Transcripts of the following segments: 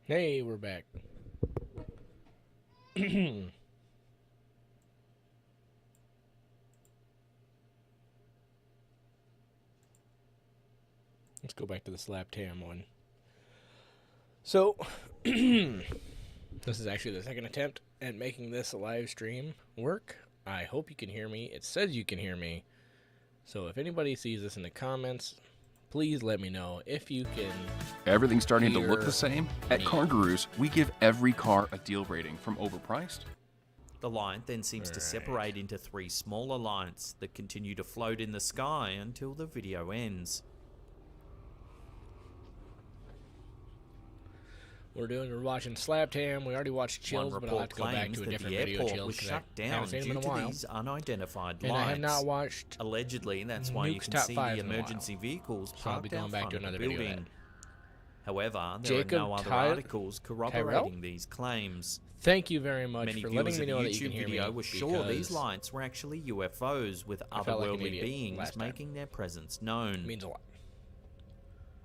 Hey, we're back. Let's go back to the slap tam one. So, this is actually the second attempt at making this live stream work. I hope you can hear me. It says you can hear me. So if anybody sees this in the comments, please let me know if you can. Everything's starting to look the same? At Car Gurus, we give every car a deal rating, from overpriced. The light then seems to separate into three smaller lights that continue to float in the sky until the video ends. We're watching Slap Tam. We already watched Chills, but I'll have to go back to a different video Chills was because shut I haven't down seen them due in a to while. these unidentified And lights. I have not watched Allegedly, that's why you Nukes can Top see 5 the in a while. emergency vehicles So I'll be parked going out back front to of the another video of building. However, there Jacob are no other articles corroborating Tyrell? these claims. Thank you very much Many for viewers letting me of know the that you can YouTube hear video me. were sure these because lights were actually UFOs with I felt like an otherworldly idiot beings last time. making their presence known. It means a lot.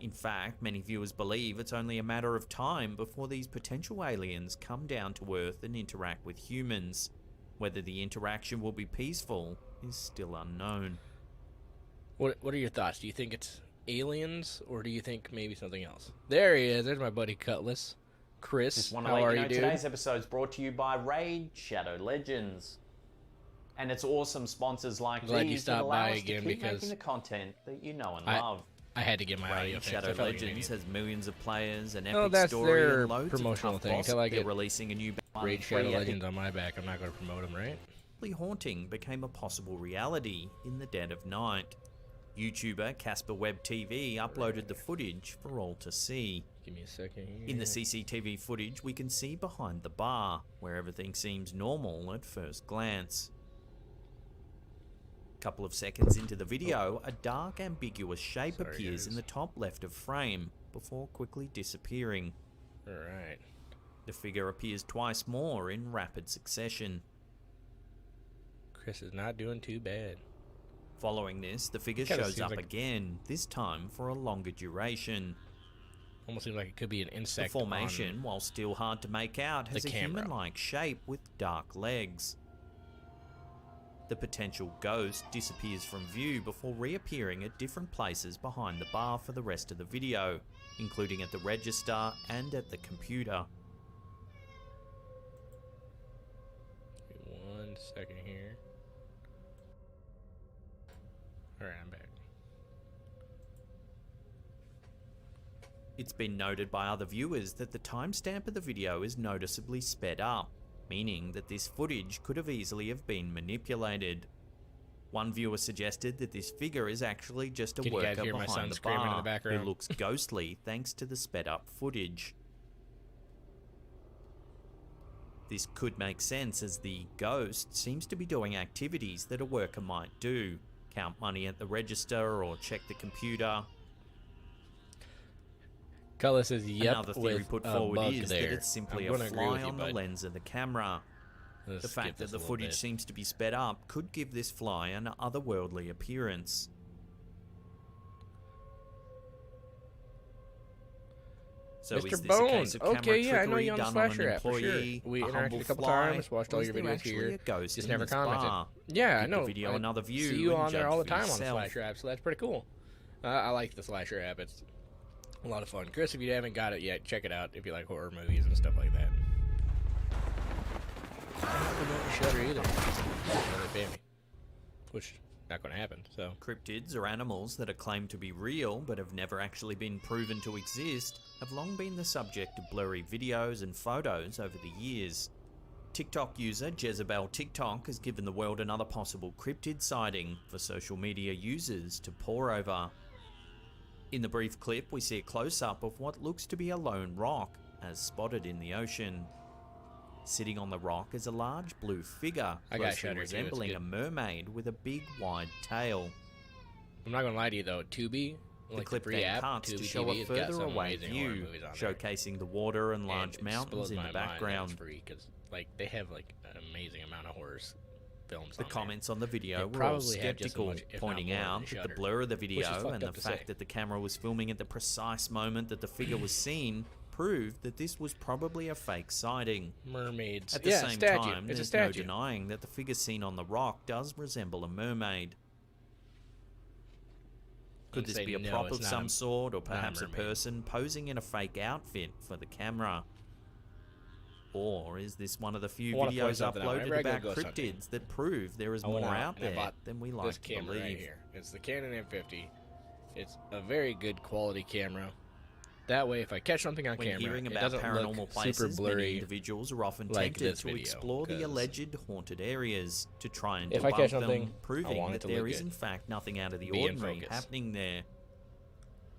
In fact, many viewers believe it's only a matter of time before these potential aliens come down to Earth and interact with humans. Whether the interaction will be peaceful is still unknown. What are your thoughts? Do you think it's aliens, or do you think maybe something else? There he is. There's my buddy Cutlass. Chris, Just want to how let are you know you, dude? today's episode is brought to you by Raid Shadow Legends. And it's awesome sponsors like I'm glad you these that stopped allow by us again to keep because making the content that you know and I- love. I had to get my audio Raid fixed. Shadow I felt like an Legends idiot. has millions of players, an Oh, epic that's story, their and loads promotional of tough thing. boss. Until I They're get releasing a new Raid free Shadow epic Legends on my back. I'm not going to promote them, right? haunting became a possible reality in the dead of night. YouTuber Casper Web TV uploaded the footage for all to see. Give me a second here. In the CCTV footage, we can see behind the bar, where everything seems normal at first glance. A couple of seconds into the video, a dark, ambiguous shape Sorry, appears guys. in the top left of frame, before quickly disappearing. Alright. The figure appears twice more in rapid succession. Chris is not doing too bad. Following this, the figure Kinda shows seems up like- again, this time for a longer duration. Almost seems like it could be an The insect. formation, on- while still hard to make out, has the a camera. human-like shape with dark legs. The potential ghost disappears from view before reappearing at different places behind the bar for the rest of the video, including at the register and at the computer. Give me 1 second here. Alright, I'm back. It's been noted by other viewers that the timestamp of the video is noticeably sped up, meaning that this footage could have easily have been manipulated. One viewer suggested that this figure is actually just a Can you guys worker hear my son behind the screaming in the bar who background? looks ghostly thanks to the sped up footage. This could make sense as the ghost seems to be doing activities that a worker might do. Count money at the register or check the computer. Cutlass says, yep, Another theory with put a forward bug is there. that it's simply I'm a gonna agree fly with you, on the bud. lens of the camera. Let's The skip fact that this the a little footage bit. seems to be sped up could give this fly an otherworldly appearance. So Mr. is this a Bones. case of camera Okay, yeah, I know trickery you on the done on Slasher an app for sure. employee, We a interacted humble a couple fly, times, watched or all is your there videos actually here. a ghost Just in never this commented. bar? Yeah, I Give know. the video I another view see you and on there judge all the for time on the yourself. Slasher app, so that's pretty cool. I like the Slasher app. It's a lot of fun. Chris, if you haven't got it yet, check it out if you like horror movies and stuff like that. I don't promote Shudder either. They pay me. Which, not going to happen, so. Cryptids, or animals that are claimed to be real but have never actually been proven to exist, have long been the subject of blurry videos and photos over the years. TikTok user Jezebel TikTok has given the world another possible cryptid sighting for social media users to pore over. In the brief clip, we see a close-up of what looks to be a lone rock, as spotted in the ocean. Sitting on the rock is a large blue figure, I got closely Shudder too, it's resembling good. a mermaid with a big wide tail. I'm not going to lie to you, though. Tubi, The like clip the free then app, cuts Tubi to show TV, a has got further some away amazing horror view, movies on there. showcasing the water and large And it mountains blows in my the mind that background. it's free, because like, they have like an amazing amount of horror films The on comments on the video They were all probably have just as skeptical, much, if not pointing more, than out that the Shudder, blur of the which is video fucked and the up to fact say. that the camera was filming at the precise moment that the figure was seen proved that this was probably a fake sighting. Mermaids. At the yeah, same statue. time, It's a there's no statue. denying that the figure seen on the rock does resemble a mermaid. Could this Say be a no, prop it's of not some sort, or not a perhaps a mermaid. person posing in a fake outfit for the camera? Or is this one of the few I wanna point videos something out. Whenever I uploaded go about ghost hunting, cryptids that prove there is I went more out out and I there bought than we this like to camera believe? right here. It's the Canon M50. It's a very good quality camera. That way, if I catch something on When camera, hearing it about doesn't paranormal look places, super many blurry. individuals are often like tempted this to video, explore the 'cause alleged haunted areas to try and if I debunk catch them, something, I proving want it that to look there is good. in fact nothing out of the Be in ordinary focus. happening there.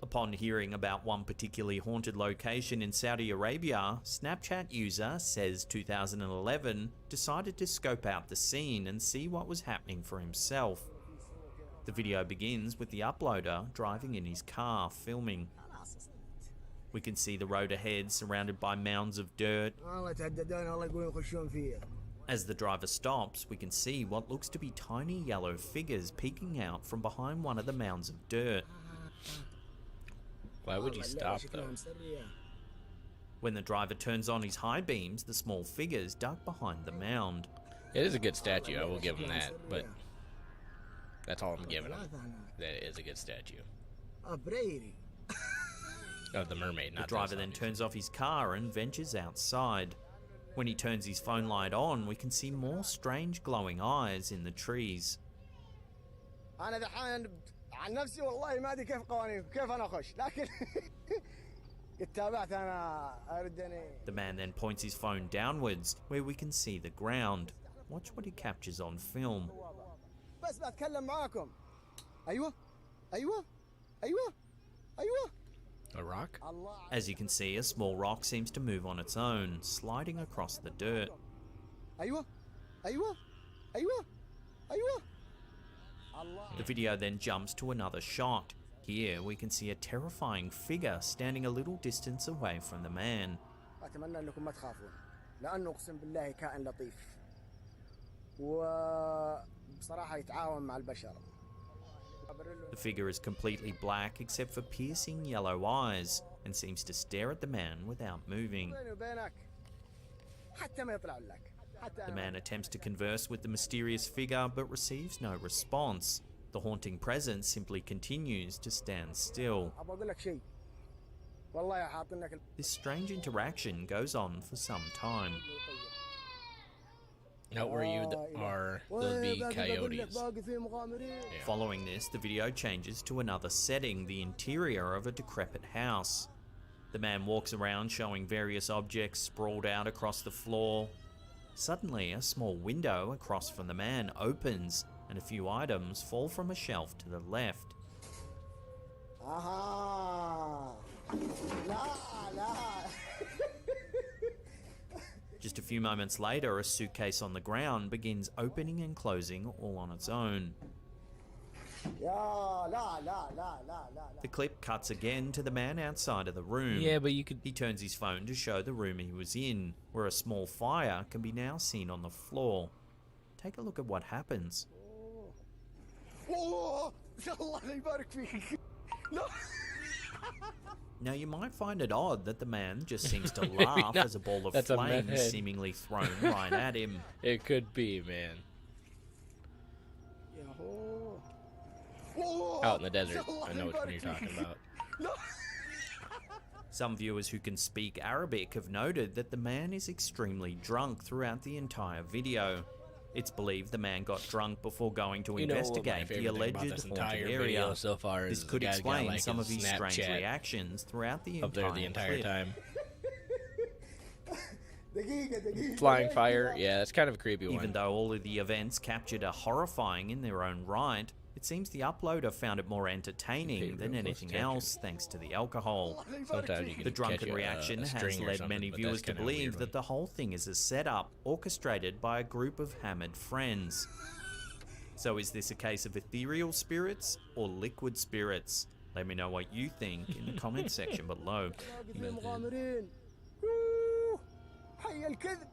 Upon hearing about one particularly haunted location in Saudi Arabia, Snapchat user says 2011 decided to scope out the scene and see what was happening for himself. The video begins with the uploader driving in his car, filming. We can see the road ahead surrounded by mounds of dirt. As the driver stops, we can see what looks to be tiny yellow figures peeking out from behind one of the mounds of dirt. Why would you stop, though? When the driver turns on his high beams, the small figures duck behind the mound. It is a good statue, I will give him that, but that's all I'm giving him. That it is a good statue. Of the mermaid, The not driver this, then turns off his car and ventures outside. When he turns his phone light on, we can see more strange glowing eyes in the trees. انا دحين عن نفسي والله ما ادري كيف قوانين كيف انا اخش لكن قد تابعت انا اردني. The man then points his phone downwards, where we can see the ground. Watch what he captures on film. بس بتكلم معاكم. ايوه ايوه ايوه ايوه. A rock? الله. As you can see, a small rock seems to move on its own, sliding across the dirt. ايوه ايوه ايوه ايوه. الله. The video then jumps to another shot. Here we can see a terrifying figure standing a little distance away from the man. اتمنى انكم ما تخافون لانه اقسم بالله كائن لطيف وبصراحه يتعاون مع البشر. The figure is completely black except for piercing yellow eyes and seems to stare at the man without moving. بيني وبينك حتى ما يطلع لك. The man attempts to converse with the mysterious figure but receives no response. The haunting presence simply continues to stand still. ابغى اقول لك شيء والله يا حاط لك. This strange interaction goes on for some time. Out where you are, there'll be coyotes. Yeah. Following this, the video changes to another setting, the interior of a decrepit house. The man walks around showing various objects sprawled out across the floor. Suddenly, a small window across from the man opens, and a few items fall from a shelf to the left. اها لا لا. Just a few moments later, a suitcase on the ground begins opening and closing all on its own. يا لا لا لا لا لا. The clip cuts again to the man outside of the room. Yeah, but you could. He turns his phone to show the room he was in, where a small fire can be now seen on the floor. Take a look at what happens. اوه الله لا يبارك فيك. لا. Now, you might find it odd that the man just seems to laugh not. as a ball of That's a flame meth is head. seemingly thrown right at him. It could be, man. يا هو. اوه. Out in the desert. الله I know which one يبارك you're talking فيك. about. لا. Some viewers who can speak Arabic have noted that the man is extremely drunk throughout the entire video. It's believed the man got drunk before going to You know what my investigate the favorite thing about alleged this haunted entire area. video so far is This could the guy's got, explain like, some his of his strange Snapchat reactions throughout the up there the entire clip. time. دقيقة دقيقة. Flying fire, yeah, that's kind of a creepy one. Even though all of the events captured are horrifying in their own right, it seems the uploader found it more entertaining Pay than real close anything attention. else thanks to the alcohol. الله يبارك Sometimes you فيك. can The catch drunken a reaction has string or led something, many but viewers that's to kinda a weird believe one. that the whole thing is a setup orchestrated by a group of hammered friends. So is this a case of ethereal spirits or liquid spirits? Let me know what you think in the comment section below. في المغامرين. أوه، حي الكذب.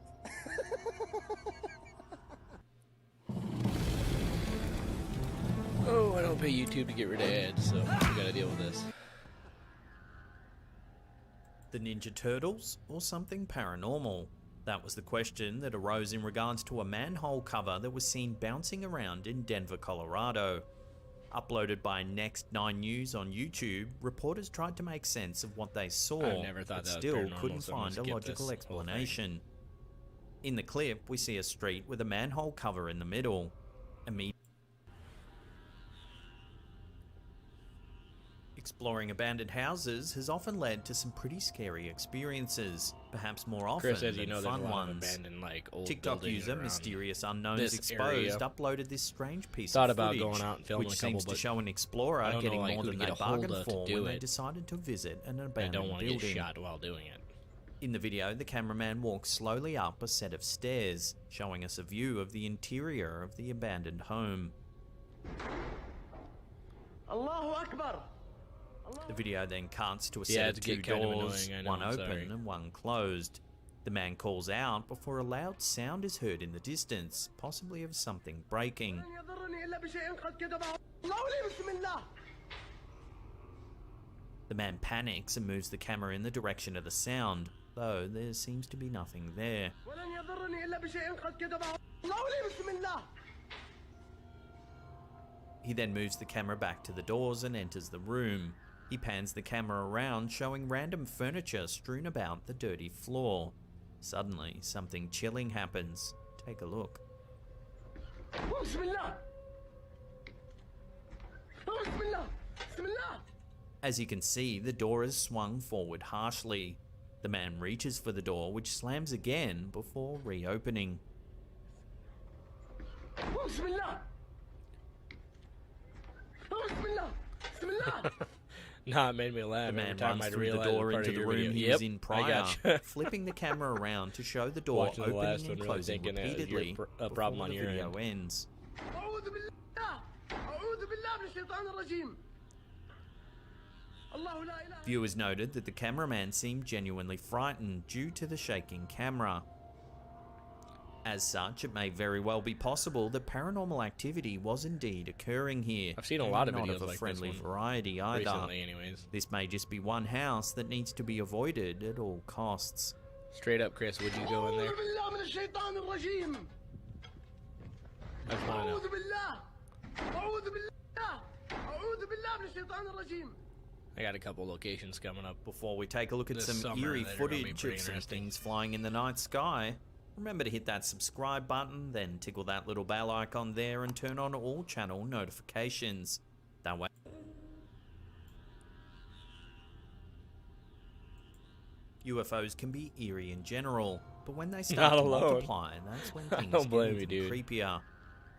Oh, I don't pay YouTube to get rid of ads, so we gotta deal with this. The Ninja Turtles or something paranormal? That was the question that arose in regards to a manhole cover that was seen bouncing around in Denver, Colorado. Uploaded by Next 9 News on YouTube, reporters tried to make sense of what they saw, I never thought but that was still paranormal, couldn't so I'm gonna find a skip logical this explanation. In the clip, we see a street with a manhole cover in the middle. Exploring abandoned houses has often led to some pretty scary experiences, perhaps more often Chris, as you than know, there's a fun lot of ones. abandoned, like, old TikTok buildings user around Mysterious Unknowns this Exposed area. uploaded this strange piece Thought of about footage, going out and filming which a couple, seems to but show an I explorer don't know, getting like, more who than to they get a hold bargained of to for do when they it. decided to visit an I abandoned don't want to building. get shot while doing it. In the video, the cameraman walks slowly up a set of stairs, showing us a view of the interior of the abandoned home. Allahu Akbar. The video then cuts to a Yeah, set it's of two kind of doors, annoying, I know, one I'm open sorry. and one closed. The man calls out before a loud sound is heard in the distance, possibly of something breaking. The man panics and moves the camera in the direction of the sound, though there seems to be nothing there. He then moves the camera back to the doors and enters the room. He pans the camera around, showing random furniture strewn about the dirty floor. Suddenly, something chilling happens. Take a look. As you can see, the door is swung forward harshly. The man reaches for the door, which slams again before reopening. Nah, it made me laugh The man every time runs I'd through the realize door part into of the your room video. he Yep, was in I prior, gotcha. flipping the camera around to show the door Watching the opening last and one, really closing thinking it was your repeatedly a problem before on the your video end. ends. Viewers noted that the cameraman seemed genuinely frightened due to the shaking camera. As such, it may very well be possible that paranormal activity was indeed occurring here. I've seen a and lot of not videos of a like this friendly one variety either. recently, anyways. This may just be one house that needs to be avoided at all costs. Straight up, Chris, would you go in there? That's fine. I got a couple locations coming up. Before we take a look at This some summer eerie that are gonna be footage pretty of some interesting. things flying in the night sky, remember to hit that subscribe button, then tickle that little bell icon there and turn on all channel notifications. That way UFOs can be eerie in general, but when they start Not to alone. multiply, that's when I things don't get blame you, even dude. creepier.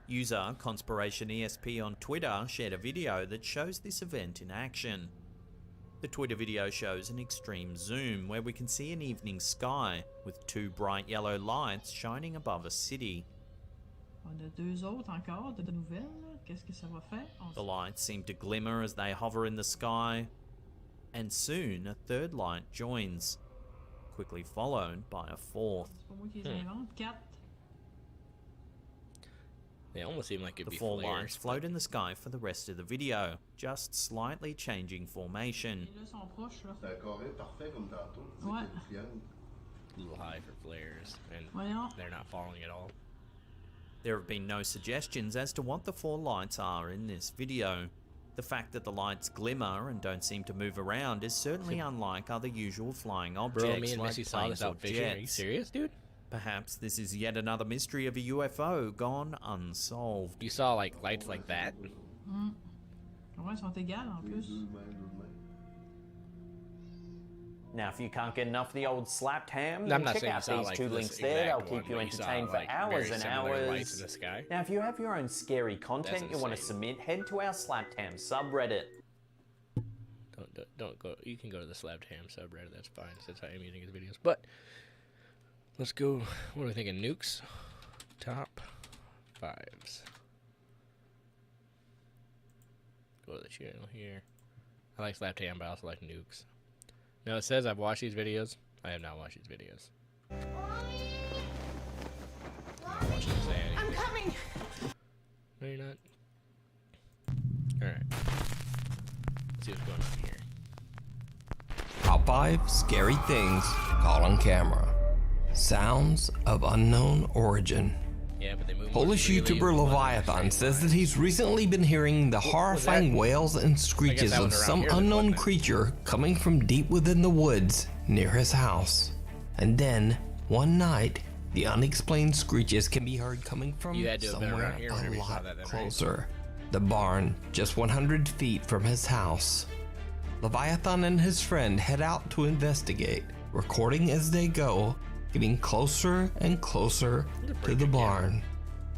User Conspiration ESP on Twitter shared a video that shows this event in action. The Twitter video shows an extreme zoom where we can see an evening sky with two bright yellow lights shining above a city. On a deux autres encore de nouvelles. Là. Qu'est-ce que ça va faire? The lights seem to glimmer as they hover in the sky, and soon a third light joins, quickly followed by a fourth. C'est pas moi qui les invente. 4. They almost seem like it'd The be four flares. lights float in the sky for the rest of the video, just slightly changing formation. Les là sont proches. Là. C'est un carré parfait comme tantôt. Tu sais Ouais. qu'il y a le triangle. A little high for flares, and Voyons. they're not falling at all. There have been no suggestions as to what the four lights are in this video. The fact that the lights glimmer and don't seem to move around is certainly unlike other usual flying objects Bro, me and like Missy saw planes this or out fishing. Are you jets. serious, dude? Perhaps this is yet another mystery of a UFO gone unsolved. You saw like lights like that? Ouais, ils sont égales en plus. Deux mains, deux mains. Now, if you can't get enough of the old slapped ham, I'm then not check saying you out saw these like two this links there. They'll exact keep one, you but you saw, entertained for like, hours very and similar lights in the hours. sky. Now, if you have your own scary content That's you want to insane. submit, head to our slapped ham subreddit. Don't go. You can go to the Slapped Ham subreddit. That's fine. That's how I'm using his videos. But let's go. What are we thinking? Nukes, top 5s. Go to the channel here. I like Slapped Ham, but I also like Nukes. Now it says I've watched these videos. I have not watched these videos. I'm watching this ad. I'm coming. No, you're not. All right. Let's see what's going on here. Top 5 Scary Things Caught on Camera. Sounds of unknown origin. Yeah, but they move Polish really YouTuber well in the Leviathan same says line. that he's recently been hearing the horrifying that? wails and screeches that of was around some here then, unknown wasn't it? creature coming from deep within the woods near his house. And then, one night, the unexplained screeches can be heard coming from You had to have been somewhere around here whenever a you saw lot that then, right? closer. The barn, just 100 feet from his house. Leviathan and his friend head out to investigate, recording as they go, getting closer and closer to the barn.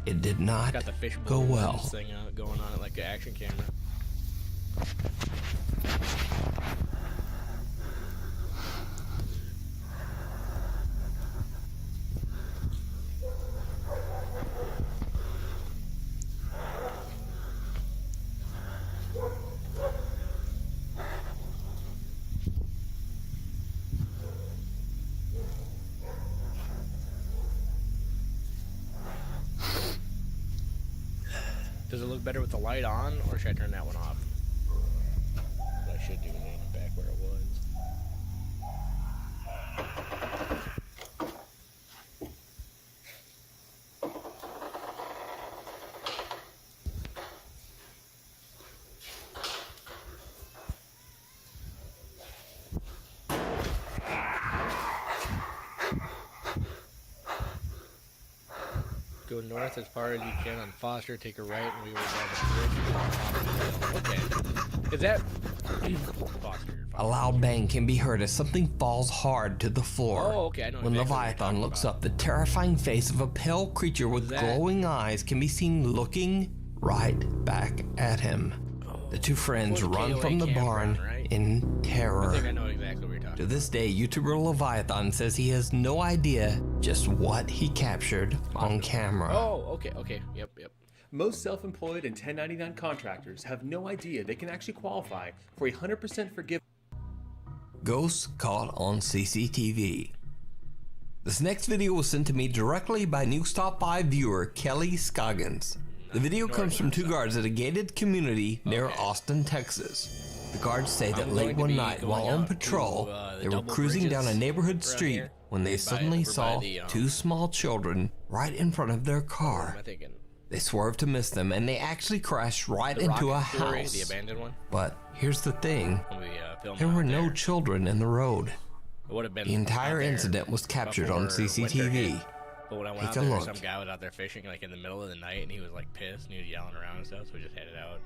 It did not Got the fish go well. thing going on it like an action camera. Does it look better with the light on, or should I turn that one off? What I should do is aim it back where it was. Go north as far as you can on Foster, take a right, and we will drive the bridge. Okay. Is that Foster? A loud bang can be heard as something falls hard to the floor. Oh, okay, I know When exactly what you're Leviathan talking looks about. up, the terrifying face of a pale creature with that? glowing eyes can be seen looking right back at him. The two friends Well, the run KOA from the barn campground, right? in terror. I think I know exactly what you're talking To about. this day, YouTuber Leviathan says he has no idea just what he captured on camera. Oh, okay. Yep. Most self-employed and 1099 contractors have no idea they can actually qualify for a 100% forgiveness. Ghosts caught on CCTV. This next video was sent to me directly by Nukes Top 5 viewer Kelly Scoggins. The video comes from two guards at a gated community near Austin, Texas. The guards say that I'm late going to one be night going while on out to, patrol, the they were double cruising down a bridges neighborhood around street here, when they over by suddenly saw the, two small children right in front of their What car. am I thinking? They swerved to miss them and they actually crashed right The into a rocket story, house. the abandoned one. But here's the thing, When we filmed there out were no there. children in the road. It would have been The entire out there incident was captured on before winter CCTV. hit. But when I went Take out a there, look. some guy was out there fishing like in the middle of the night, and he was like pissed, and he was yelling around and stuff. So we just headed out.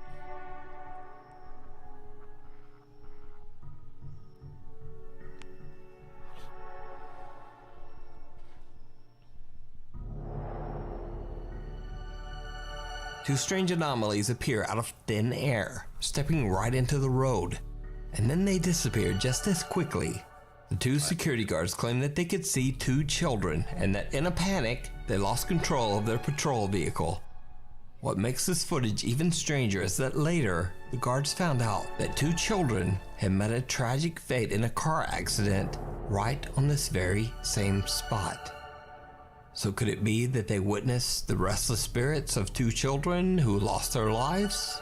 Two strange anomalies appear out of thin air, stepping right into the road, and then they disappear just as quickly. The two security guards claim that they could see two children and that in a panic, they lost control of their patrol vehicle. What makes this footage even stranger is that later, the guards found out that two children had met a tragic fate in a car accident right on this very same spot. So could it be that they witnessed the restless spirits of two children who lost their lives?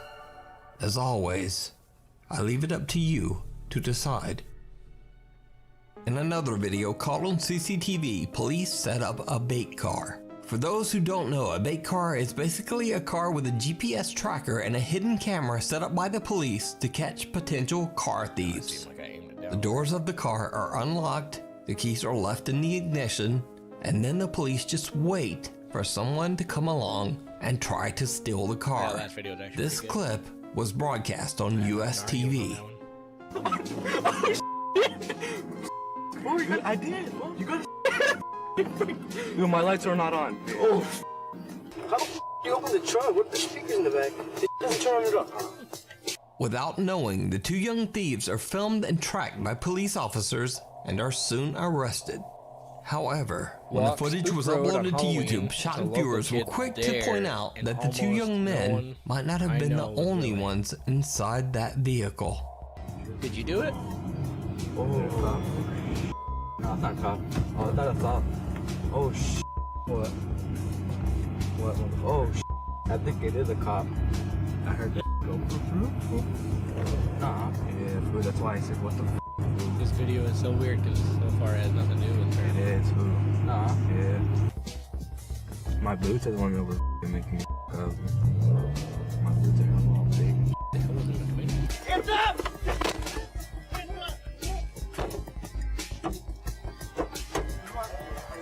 As always, I leave it up to you to decide. In another video caught on CCTV, police set up a bait car. For those who don't know, a bait car is basically a car with a GPS tracker and a hidden camera set up by the police to catch potential car thieves. Seemed like I aimed it The down. doors of the car are unlocked, the keys are left in the ignition, and then the police just wait for someone to come along and try to steal the Yeah, car. last video was actually This pretty good. clip was broadcast on US Argue TV. on that one. I did. You got Yo, my lights are not on. Oh. How the you open the trunk? What the speakers in the back? Just turn it up. Without knowing, the two young thieves are filmed and tracked by police officers and are soon arrested. However, when the Walk footage Spook was Road on uploaded to Halloween, YouTube, the shocked local viewers were kids quick to there, point out and that the two almost young no men one might not have I been the know was only doing it. ones inside that vehicle. Did you do it? Oh. No, it's not a cop. Oh, I thought I saw. Oh, sh. What? What? Oh, sh. I think it is a cop. I heard that go. Nah. Yeah, fool, that's why I said, what the f? Is video is so weird because so far it has nothing to do with her. It is, who? Nah. Yeah. My boots are the one that were making me up. My boots are hella all big. The hell was in between? Hands up!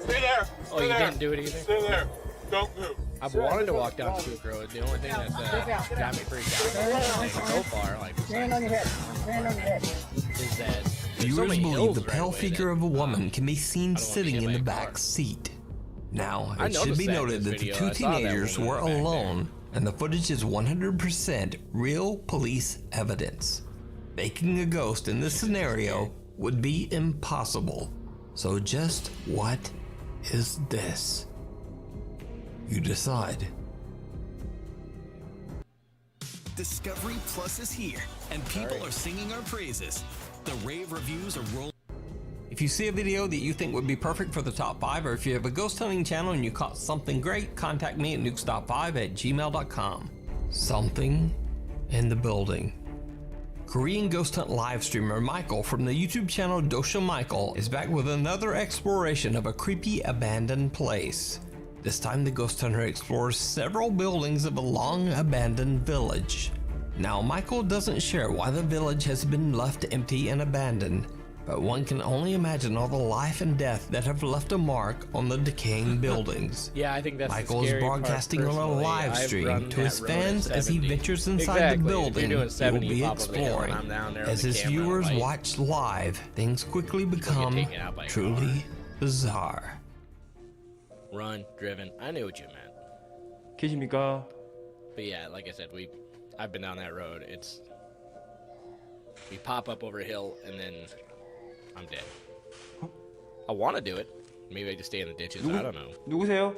Stay there. Oh, you didn't do it either? Stay there. Don't move. I've wanted to walk down Spook Road. The only thing that's got me freaked out so far, like, Stand on your head. Stand on your head. is that there's so Viewers many believe hills the right pale away figure that, of a woman can be seen I don't wanna sitting get in my the car. back seat. Now, I it should noticed be that in noted this that the video. two I saw that teenagers woman were back there. alone, and the footage is 100% real police evidence. Making a ghost in this scenario would be impossible. So just what is this? You decide. Discovery Plus is here, and people are singing our praises. The rave reviews are rolling. If you see a video that you think would be perfect for the top 5, or if you have a ghost hunting channel and you caught something great, contact me at nukes.5@gmail.com. Something in the building. Korean ghost hunt live streamer Michael from the YouTube channel Dosha Michael is back with another exploration of a creepy abandoned place. This time the ghost hunter explores several buildings of a long abandoned village. Now Michael doesn't share why the village has been left empty and abandoned, but one can only imagine all the life and death that have left a mark on the decaying buildings. Yeah, I think that's Michael the is scary part, broadcasting on a personally. live I've stream run to that his road at fans as he 70. ventures inside Exactly. the If you're building doing he will 70, be you pop over the hill, and exploring. I'm down there with As the his camera and viewers light. watch live, things quickly become taken out by a truly bizarre. Run, driven. I knew what you meant. 계십니까? But yeah, like I said, I've been down that road. We pop up over a hill and then I'm dead. I want to do it. Maybe I just stay in the ditches. I don't know. 누구세요?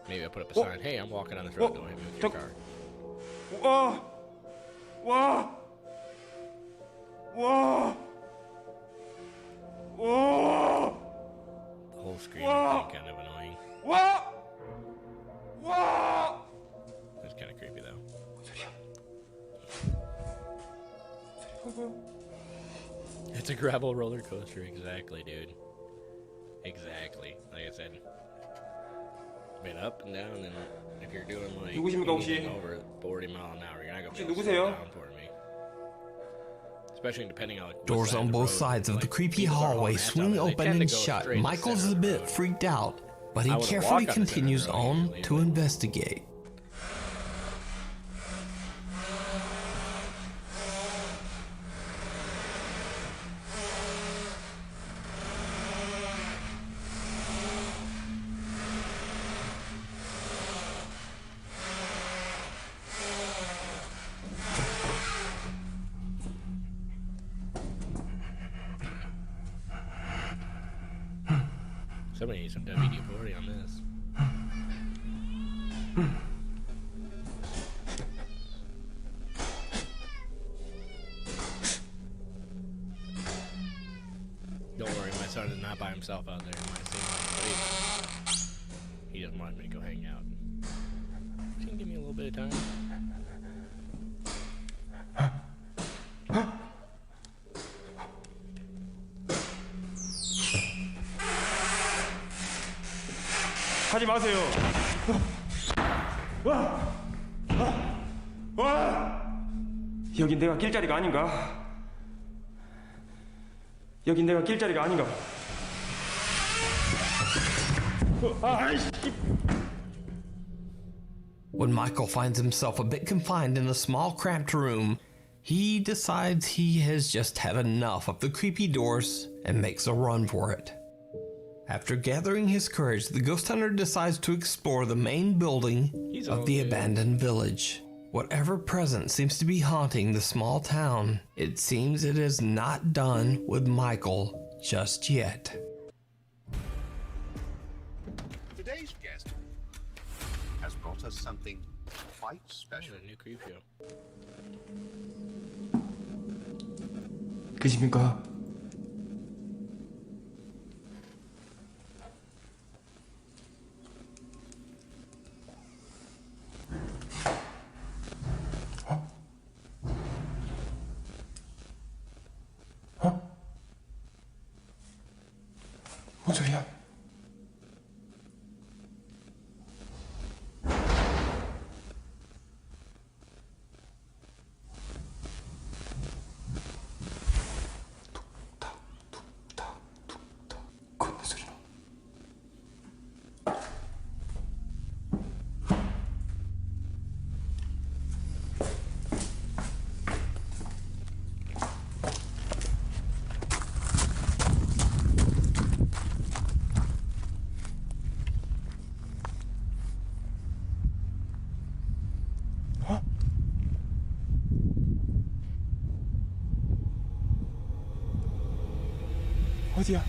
Maybe I put up a sign. Hey, I'm walking on this road. Don't hit me with your car. 와! 와! 와! 와! The whole screen is kind of annoying. 와! 와! It's kind of creepy though. It's a gravel roller coaster, exactly, dude. Exactly. Like I said, been up and down, and if you're doing like 누구십니까, 혹시? anything over 40 mile an hour, you're not gonna be 혹시 able to 누구세요? slow down for me. Especially depending on like, Doors on both sides of the creepy hallway swing open and shut. Michael's a bit freaked out, but he I would carefully walk on the center continues road on usually, to but- investigate. Somebody needs some WD-40 on this. Don't worry, my son is not by himself out there. He might see me. He doesn't want me to go hang out. Can you give me a little bit of time? 하지 마세요. 여긴 내가 낄 자리가 아닌가? 여긴 내가 낄 자리가 아닌가? When Michael finds himself a bit confined in a small cramped room, he decides he has just had enough of the creepy doors and makes a run for it. After gathering his courage, the ghost hunter decides to explore the main building of the abandoned village. Whatever presence seems to be haunting the small town, it seems it is not done with Michael just yet. Today's guest has brought us something quite special. A new creep show. 계십니까? 소리야? 건너 소리. 어디야?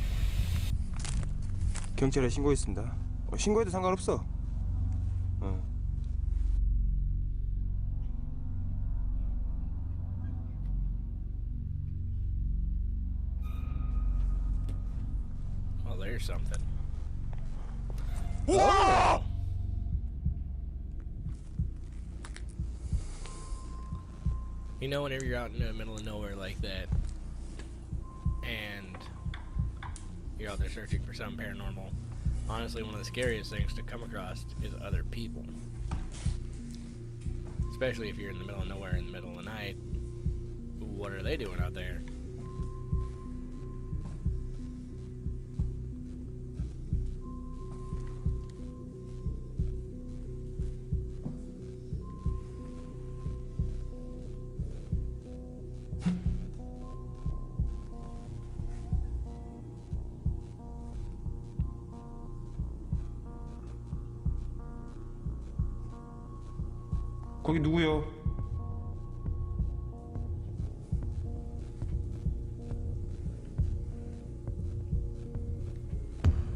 경찰에 신고했습니다. 신고해도 상관없어. Oh, there's something. Whoa! You know, whenever you're out in the middle of nowhere like that, and you're out there searching for something paranormal, honestly, one of the scariest things to come across is other people. Especially if you're in the middle of nowhere in the middle of the night. What are they doing out there? 거기 누구요?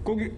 거기.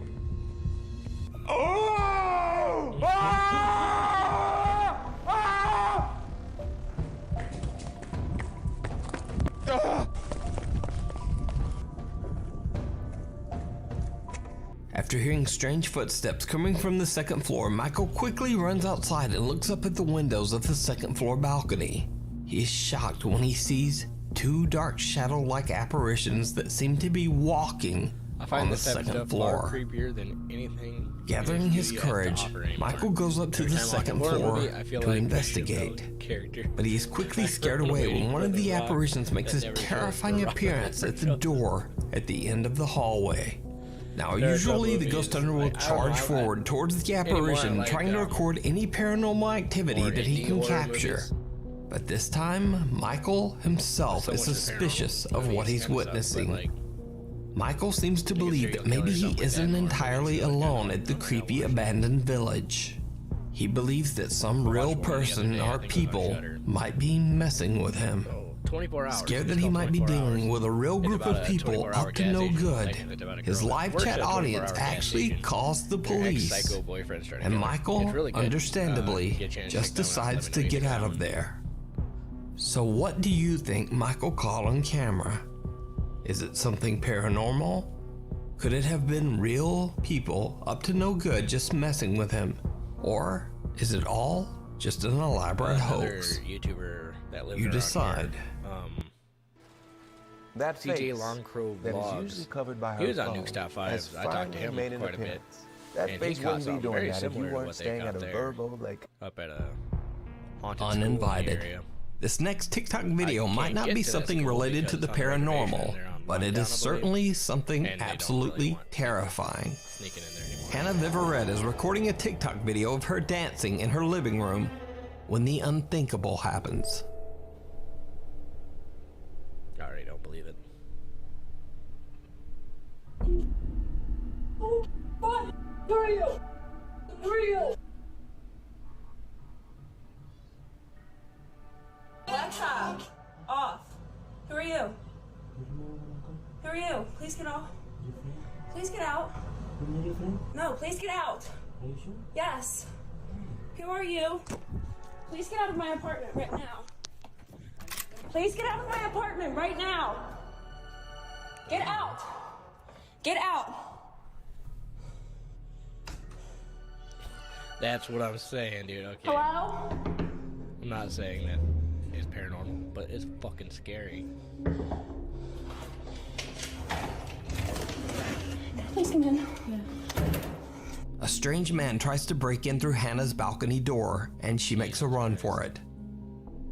After hearing strange footsteps coming from the second floor, Michael quickly runs outside and looks up at the windows of the second floor balcony. He is shocked when he sees two dark shadow-like apparitions that seem to be walking on the second floor. Far creepier than anything. Gathering his courage, Michael goes up to the second floor to investigate. But he is quickly scared away when one of the apparitions makes a terrifying appearance at the door at the end of the hallway. Now, usually the ghost hunter will charge forward towards the apparition, trying to record any paranormal activity that he can capture. But this time, Michael himself is suspicious of what he's witnessing. Michael seems to believe that maybe he isn't entirely alone at the creepy abandoned village. He believes that some real person or people might be messing with him. 24 hours. Scared that he might be dealing with a real group of people up to no good, his live chat audience actually calls the police, and Michael, understandably, just decides to get out of there. So what do you think Michael caught on camera? Is it something paranormal? Could it have been real people up to no good just messing with him? Or is it all just an elaborate hoax? YouTuber that lives You decide. That CJ Longcrow Vlogs. He was on Nukes Top 5. I talked to him quite a bit. That and face he caught wouldn't be something doing very that if similar you to weren't what they staying got at a there Virgo, like up at a haunted Uninvited. school area. This next TikTok video might not be something related to the paranormal, but it is certainly something absolutely terrifying. Hannah Viverette is recording a TikTok video of her dancing in her living room when the unthinkable happens. I already don't believe it. What? Who are you? Who are you? Alexa, off. Who are you? Who are you? Please get off. Please get out. No, please get out. Are you sure? Yes. Who are you? Please get out of my apartment right now. Please get out of my apartment right now. Get out. Get out. That's what I'm saying, dude. Okay. Hello? I'm not saying that it's paranormal, but it's fucking scary. Please come in. A strange man tries to break in through Hannah's balcony door, and she makes a run for it.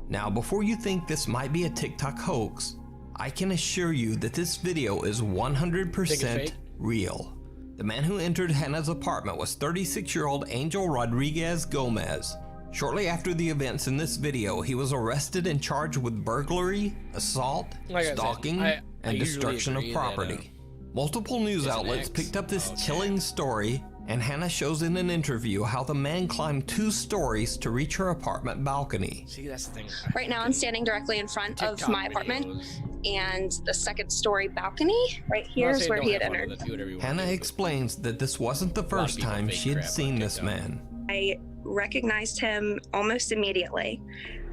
Now, before you think this might be a TikTok hoax, I can assure you that this video is 100% real. The man who entered Hannah's apartment was 36-year-old Angel Rodriguez Gomez. Shortly after the events in this video, he was arrested and charged with burglary, assault, stalking, and destruction of property. Multiple news outlets picked up this chilling story, and Hannah shows in an interview how the man climbed 2 stories to reach her apartment balcony. See, that's the thing. Right now I'm standing directly in front of my apartment, and the 2nd story balcony right here is where he had entered. Hannah explains that this wasn't the first time she had seen this man. I recognized him almost immediately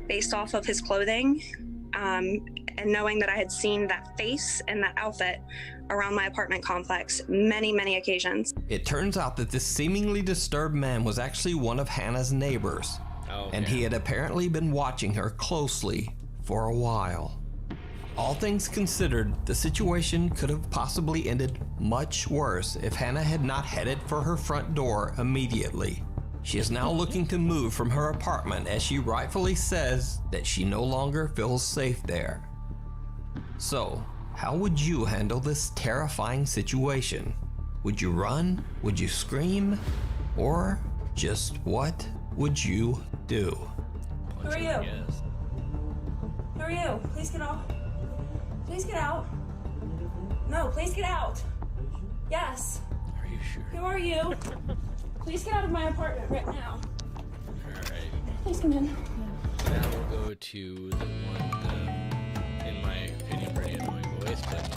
based off of his clothing, and knowing that I had seen that face and that outfit around my apartment complex many occasions. It turns out that this seemingly disturbed man was actually one of Hannah's neighbors, and he had apparently been watching her closely for a while. All things considered, the situation could have possibly ended much worse if Hannah had not headed for her front door immediately. She is now looking to move from her apartment, as she rightfully says that she no longer feels safe there. So, how would you handle this terrifying situation? Would you run? Would you scream? Or just what would you do? Who are you? Who are you? Please get off. Please get out. No, please get out. Yes. Are you sure? Who are you? Please get out of my apartment right now. Alright. Please come in. Now we'll go to the one, in my opinion, pretty annoying voice, but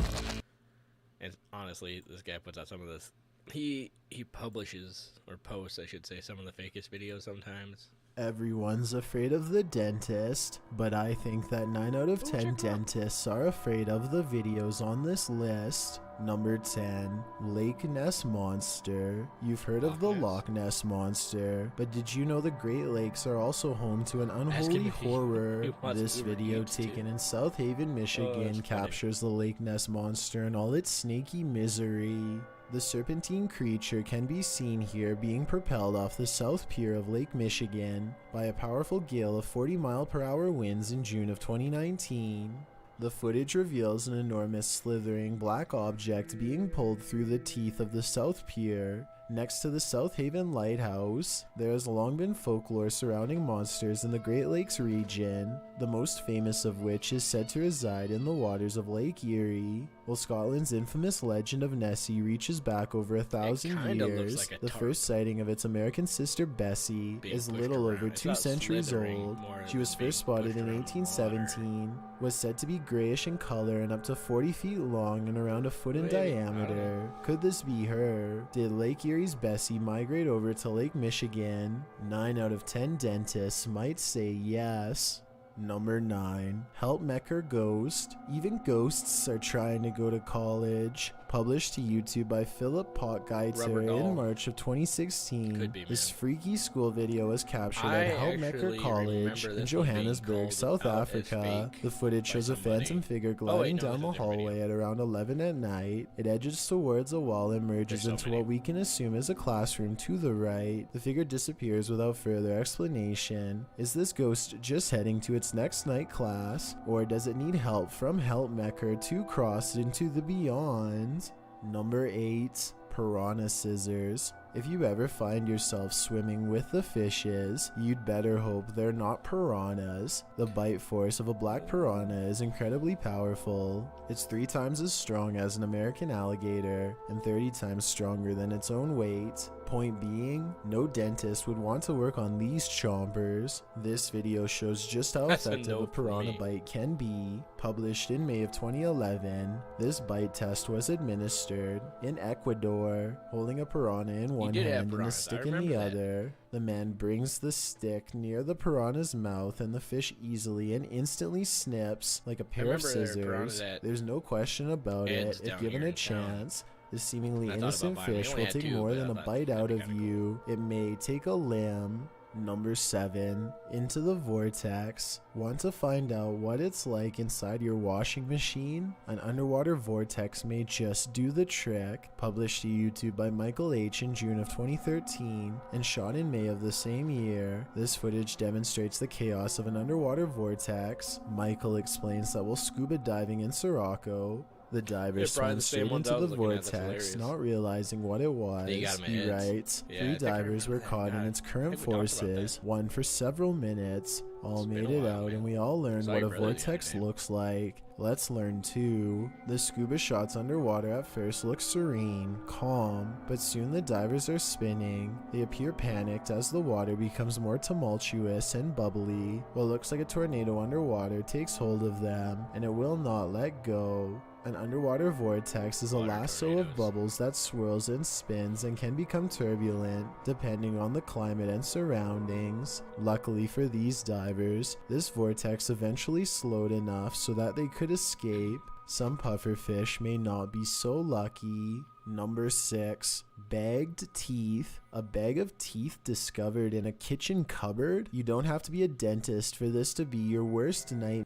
and honestly, this guy puts out some of this. He publishes, or posts, I should say, some of the fakest videos sometimes. Everyone's afraid of the dentist, but I think that 9 out of 10 dentists are afraid of the videos on this list. Number 10, Lake Ness Monster. You've heard of the Loch Ness Monster, but did you know the Great Lakes are also home to an unholy horror? This video taken in South Haven, Michigan captures the Lake Ness Monster in all its snaky misery. The serpentine creature can be seen here being propelled off the south pier of Lake Michigan by a powerful gale of 40-mile-per-hour winds in June of 2019. The footage reveals an enormous slithering black object being pulled through the teeth of the south pier. Next to the South Haven Lighthouse, there has long been folklore surrounding monsters in the Great Lakes region, the most famous of which is said to reside in the waters of Lake Erie. While Scotland's infamous legend of Nessie reaches back over 1,000 years, the first sighting of its American sister Bessie is little over 2 centuries old. She was first spotted in 1817, was said to be grayish in color and up to 40 feet long and around a foot in diameter. Could this be her? Did Lake Erie's Bessie migrate over to Lake Michigan? 9 out of 10 dentists might say yes. Number 9, Help Mecker Ghost. Even ghosts are trying to go to college. Published to YouTube by Philip Potgieter in March of 2016, this freaky school video was captured at Help Mecker College in Johannesburg, South Africa. The footage shows a phantom figure gliding down the hallway at around 11 at night. It edges towards a wall and merges into what we can assume is a classroom to the right. The figure disappears without further explanation. Is this ghost just heading to its next night class, or does it need help from Help Mecker to cross into the beyond? Number 8, Piranha Scissors. If you ever find yourself swimming with the fishes, you'd better hope they're not piranhas. The bite force of a black piranha is incredibly powerful. It's 3 times as strong as an American alligator and 30 times stronger than its own weight. Point being, no dentist would want to work on these chompers. This video shows just how effective a piranha bite can be. Published in May of 2011, this bite test was administered in Ecuador, holding a piranha in one hand and a stick in the other. The man brings the stick near the piranha's mouth and the fish easily and instantly snips like a pair of scissors. There's no question about it. If given a chance, this seemingly innocent fish will take more than a bite out of you. It may take a limb. Number 7. Into the Vortex. Want to find out what it's like inside your washing machine? An underwater vortex may just do the trick. Published to YouTube by Michael H. in June of 2013 and shot in May of the same year. This footage demonstrates the chaos of an underwater vortex. Michael explains that while scuba diving in Sirocco, the divers swam straight into the vortex, not realizing what it was. He writes, 3 divers were caught in its current forces, one for several minutes, all made it out, and we all learned what a vortex looks like. Let's learn too. The scuba shots underwater at first look serene, calm, but soon the divers are spinning. They appear panicked as the water becomes more tumultuous and bubbly. What looks like a tornado underwater takes hold of them, and it will not let go. An underwater vortex is a lasso of bubbles that swirls and spins and can become turbulent depending on the climate and surroundings. Luckily for these divers, this vortex eventually slowed enough so that they could escape. Some pufferfish may not be so lucky. Number 6. Bagged teeth. A bag of teeth discovered in a kitchen cupboard? You don't have to be a dentist for this to be your worst nightmare.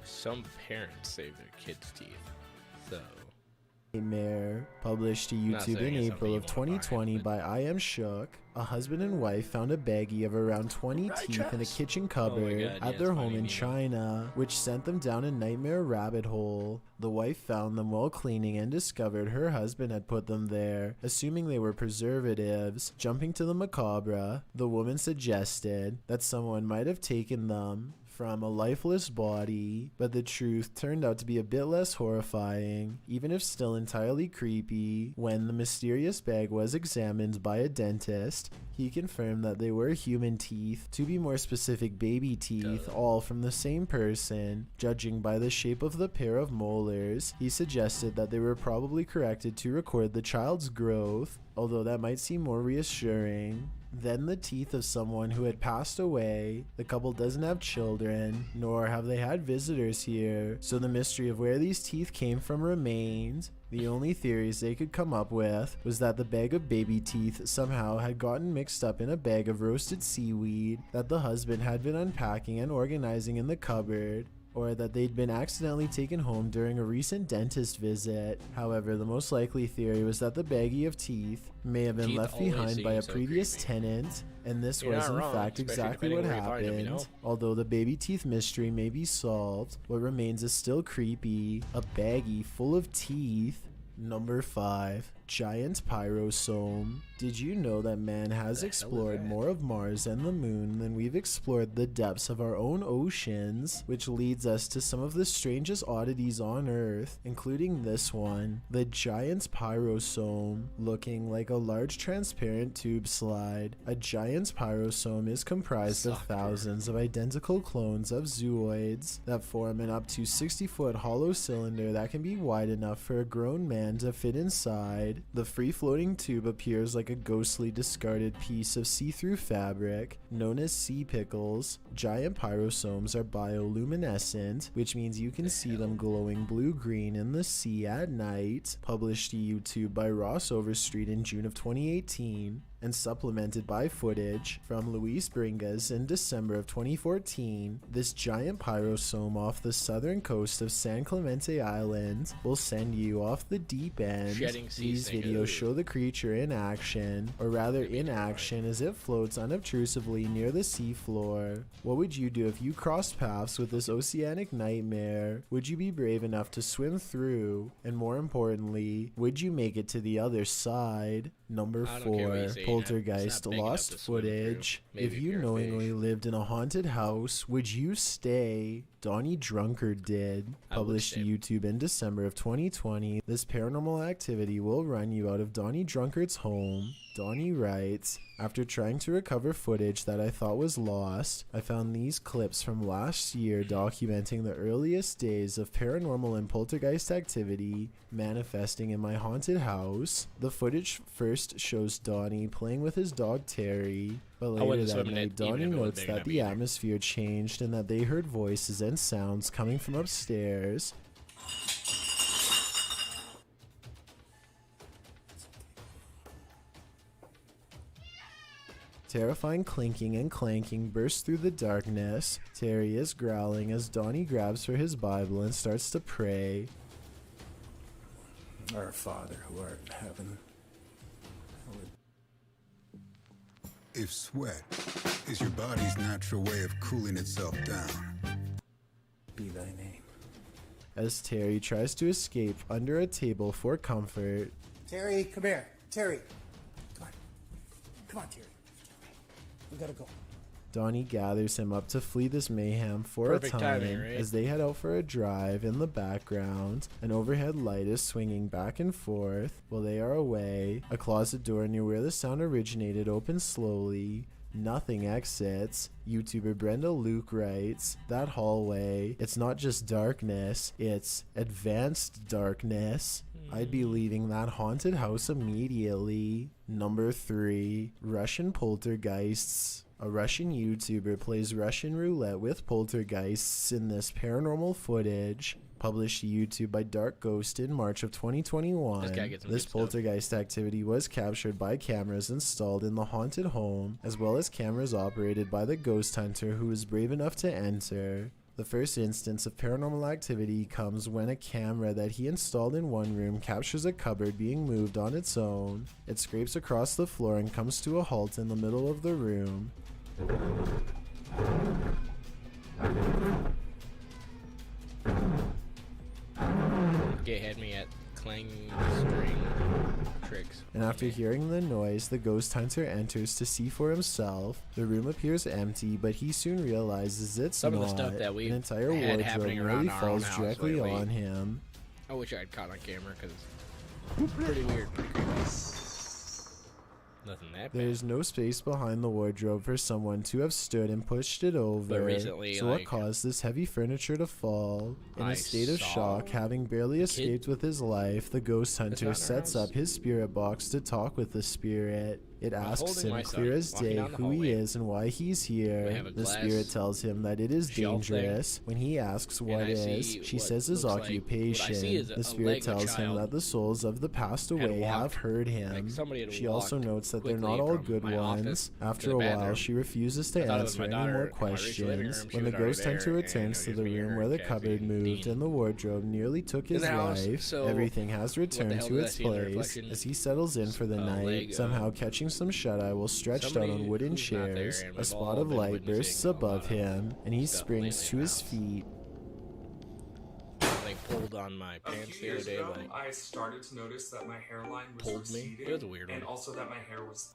Some parents save their kids' teeth, so... Nightmare. Published to YouTube in April of 2020 by I Am Shook. A husband and wife found a baggie of around 20 teeth in a kitchen cupboard at their home in China, which sent them down a nightmare rabbit hole. The wife found them while cleaning and discovered her husband had put them there, assuming they were preservatives. Jumping to the macabre, the woman suggested that someone might have taken them from a lifeless body, but the truth turned out to be a bit less horrifying, even if still entirely creepy. When the mysterious bag was examined by a dentist, he confirmed that they were human teeth, to be more specific baby teeth, all from the same person. Judging by the shape of the pair of molars, he suggested that they were probably corrected to record the child's growth, although that might seem more reassuring. Then the teeth of someone who had passed away. The couple doesn't have children, nor have they had visitors here, so the mystery of where these teeth came from remained. The only theories they could come up with was that the bag of baby teeth somehow had gotten mixed up in a bag of roasted seaweed that the husband had been unpacking and organizing in the cupboard, or that they'd been accidentally taken home during a recent dentist visit. However, the most likely theory was that the baggie of teeth may have been left behind by a previous tenant, and this was in fact exactly what happened. Although the baby teeth mystery may be solved, what remains is still creepy. A baggie full of teeth. Number 5. Giant pyrosome. Did you know that man has explored more of Mars and the moon than we've explored the depths of our own oceans? Which leads us to some of the strangest oddities on Earth, including this one, the giant pyrosome, looking like a large transparent tube slide. A giant pyrosome is comprised of thousands of identical clones of zooids that form an up to 60-foot hollow cylinder that can be wide enough for a grown man to fit inside. The free-floating tube appears like a ghostly discarded piece of see-through fabric known as sea pickles. Giant pyrosomes are bioluminescent, which means you can see them glowing blue-green in the sea at night. Published to YouTube by Ross Overstreet in June of 2018. And supplemented by footage from Luis Bringas in December of 2014, this giant pyrosome off the southern coast of San Clemente Island will send you off the deep end. These videos show the creature in action, or rather in action as it floats unobtrusively near the seafloor. What would you do if you crossed paths with this oceanic nightmare? Would you be brave enough to swim through? And more importantly, would you make it to the other side? Number 4. Poltergeist lost footage. If you knowingly lived in a haunted house, would you stay? Donnie Drunkard did. Published to YouTube in December of 2020, this paranormal activity will run you out of Donnie Drunkard's home. Donnie writes, after trying to recover footage that I thought was lost, I found these clips from last year documenting the earliest days of paranormal and poltergeist activity manifesting in my haunted house. The footage first shows Donnie playing with his dog Terry, but later that night Donnie notes that the atmosphere changed and that they heard voices and sounds coming from upstairs. Terrifying clinking and clanking bursts through the darkness. Terry is growling as Donnie grabs for his Bible and starts to pray. Our Father who art in heaven. If sweat is your body's natural way of cooling itself down, Be thy name. As Terry tries to escape under a table for comfort. Terry, come here. Terry. Come on. Come on, Terry. We gotta go. Donnie gathers him up to flee this mayhem for Perfect a time timing, right? as they head out for a drive. In the background, an overhead light is swinging back and forth while they are away. A closet door near where the sound originated opens slowly. Nothing exits. YouTuber Brenda Luke writes, that hallway, it's not just darkness, it's advanced darkness. I'd be leaving that haunted house immediately. Number 3, Russian poltergeists. A Russian YouTuber plays Russian roulette with poltergeists in this paranormal footage. Published to YouTube by Dark Ghost in March of 2021. This guy gets some This good stuff. poltergeist activity was captured by cameras installed in the haunted home, as well as cameras operated by the ghost hunter who was brave enough to enter. The first instance of paranormal activity comes when a camera that he installed in one room captures a cupboard being moved on its own. It scrapes across the floor and comes to a halt in the middle of the room. Gay had me at clanging string tricks. And after hearing the noise, the ghost hunter enters to see for himself. The room appears empty, but he soon realizes it's Some not. of the stuff that we An entire had wardrobe happening around nearly our falls own house directly lately. on him. I wish I had caught on camera because it's pretty weird, pretty creepy. Nothing that There bad. is no space behind the wardrobe for someone to have stood and pushed it over. recently, so what like, caused this heavy furniture to fall? In I a state of saw shock, having barely escaped with his life, the ghost not hunter in our sets house. up his spirit box to talk with the spirit. It I'm asks holding him my clear son, as walking day down the who he hallway. is and why he's We here. have a The glass spirit tells him that it is shelf thing, dangerous. When he asks what I is, see she what says his looks like- what I occupation. see is The a spirit leg of a tells him child that the souls of the passed away have walked, heard him. like somebody had She also walked notes that they're quickly not all from good my office ones. to After the a while, bathroom. she refuses to I thought it was answer my any daughter more in my Rachel's living room. questions. She When the was already ghost hunter there, returns and to it the was me, room her, where the Cassie, cupboard and moved Dean. and the wardrobe nearly took In his the house, life, so everything has what the returned hell to did I its see in the place. reflection? As he settles in for the A night, leg somehow of catching some shut-eye while stretched out somebody on wooden who's not there, chairs, and a we've spot all of been light witnessing bursts a above lot of him, and he stuff springs lately to in the his house. feet. They pulled on my A pants few the other years day, ago, like I started to notice that my hairline was pulled me. receding, It was a weird and one. also that my hair was.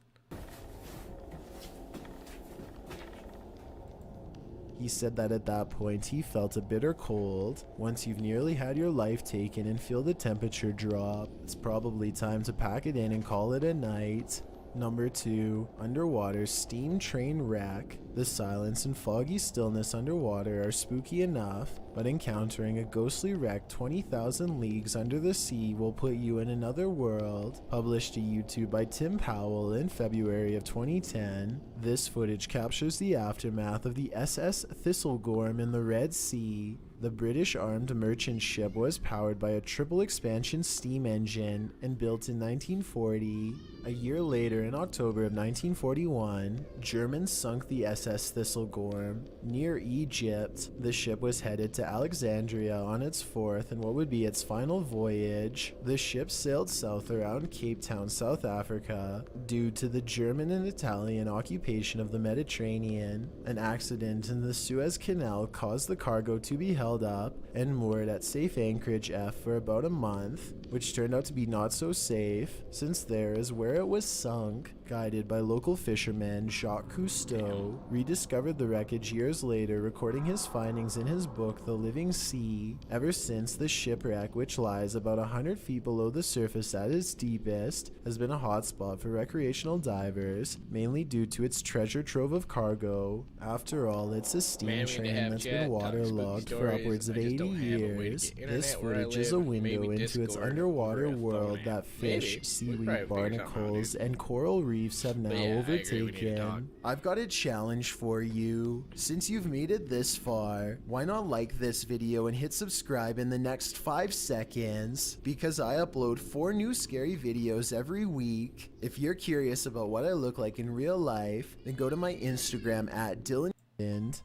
He said that at that point he felt a bitter cold. Once you've nearly had your life taken and feel the temperature drop, it's probably time to pack it in and call it a night. Number 2, underwater steam train wreck. The silence and foggy stillness underwater are spooky enough, but encountering a ghostly wreck 20,000 leagues under the sea will put you in another world. Published to YouTube by Tim Powell in February of 2010, this footage captures the aftermath of the SS Thistlegorm in the Red Sea. The British armed merchant ship was powered by a triple expansion steam engine and built in 1940. A year later, in October of 1941, Germans sunk the SS Thistlegorm near Egypt. The ship was headed to Alexandria on its fourth and what would be its final voyage. The ship sailed south around Cape Town, South Africa, due to the German and Italian occupation of the Mediterranean. An accident in the Suez Canal caused the cargo to be held up and moored at safe anchorage F for about a month, which turned out to be not so safe, since there is where it was sunk. Guided by local fisherman Jacques Cousteau, rediscovered the wreckage years later, recording his findings in his book The Living Sea. Ever since, the shipwreck, which lies about 100 feet below the surface at its deepest, has been a hotspot for recreational divers, mainly due to its treasure trove of cargo. After all, it's a steam Man, we need to train have that's chat, been talk spooky waterlogged for stories. upwards of I just 80 don't have a way to years. get This internet where I footage is a live. window Maybe into its Discord underwater or a phone world app. that fish, Maybe. seaweed, We'd probably figure something out, barnacles, dude. and coral reefs have now But yeah, I agree, we need a dog. overtaken. I've got a challenge for you. Since you've made it this far, why not like this video and hit subscribe in the next 5 seconds? Because I upload 4 new scary videos every week. If you're curious about what I look like in real life, then go to my Instagram at Dylan.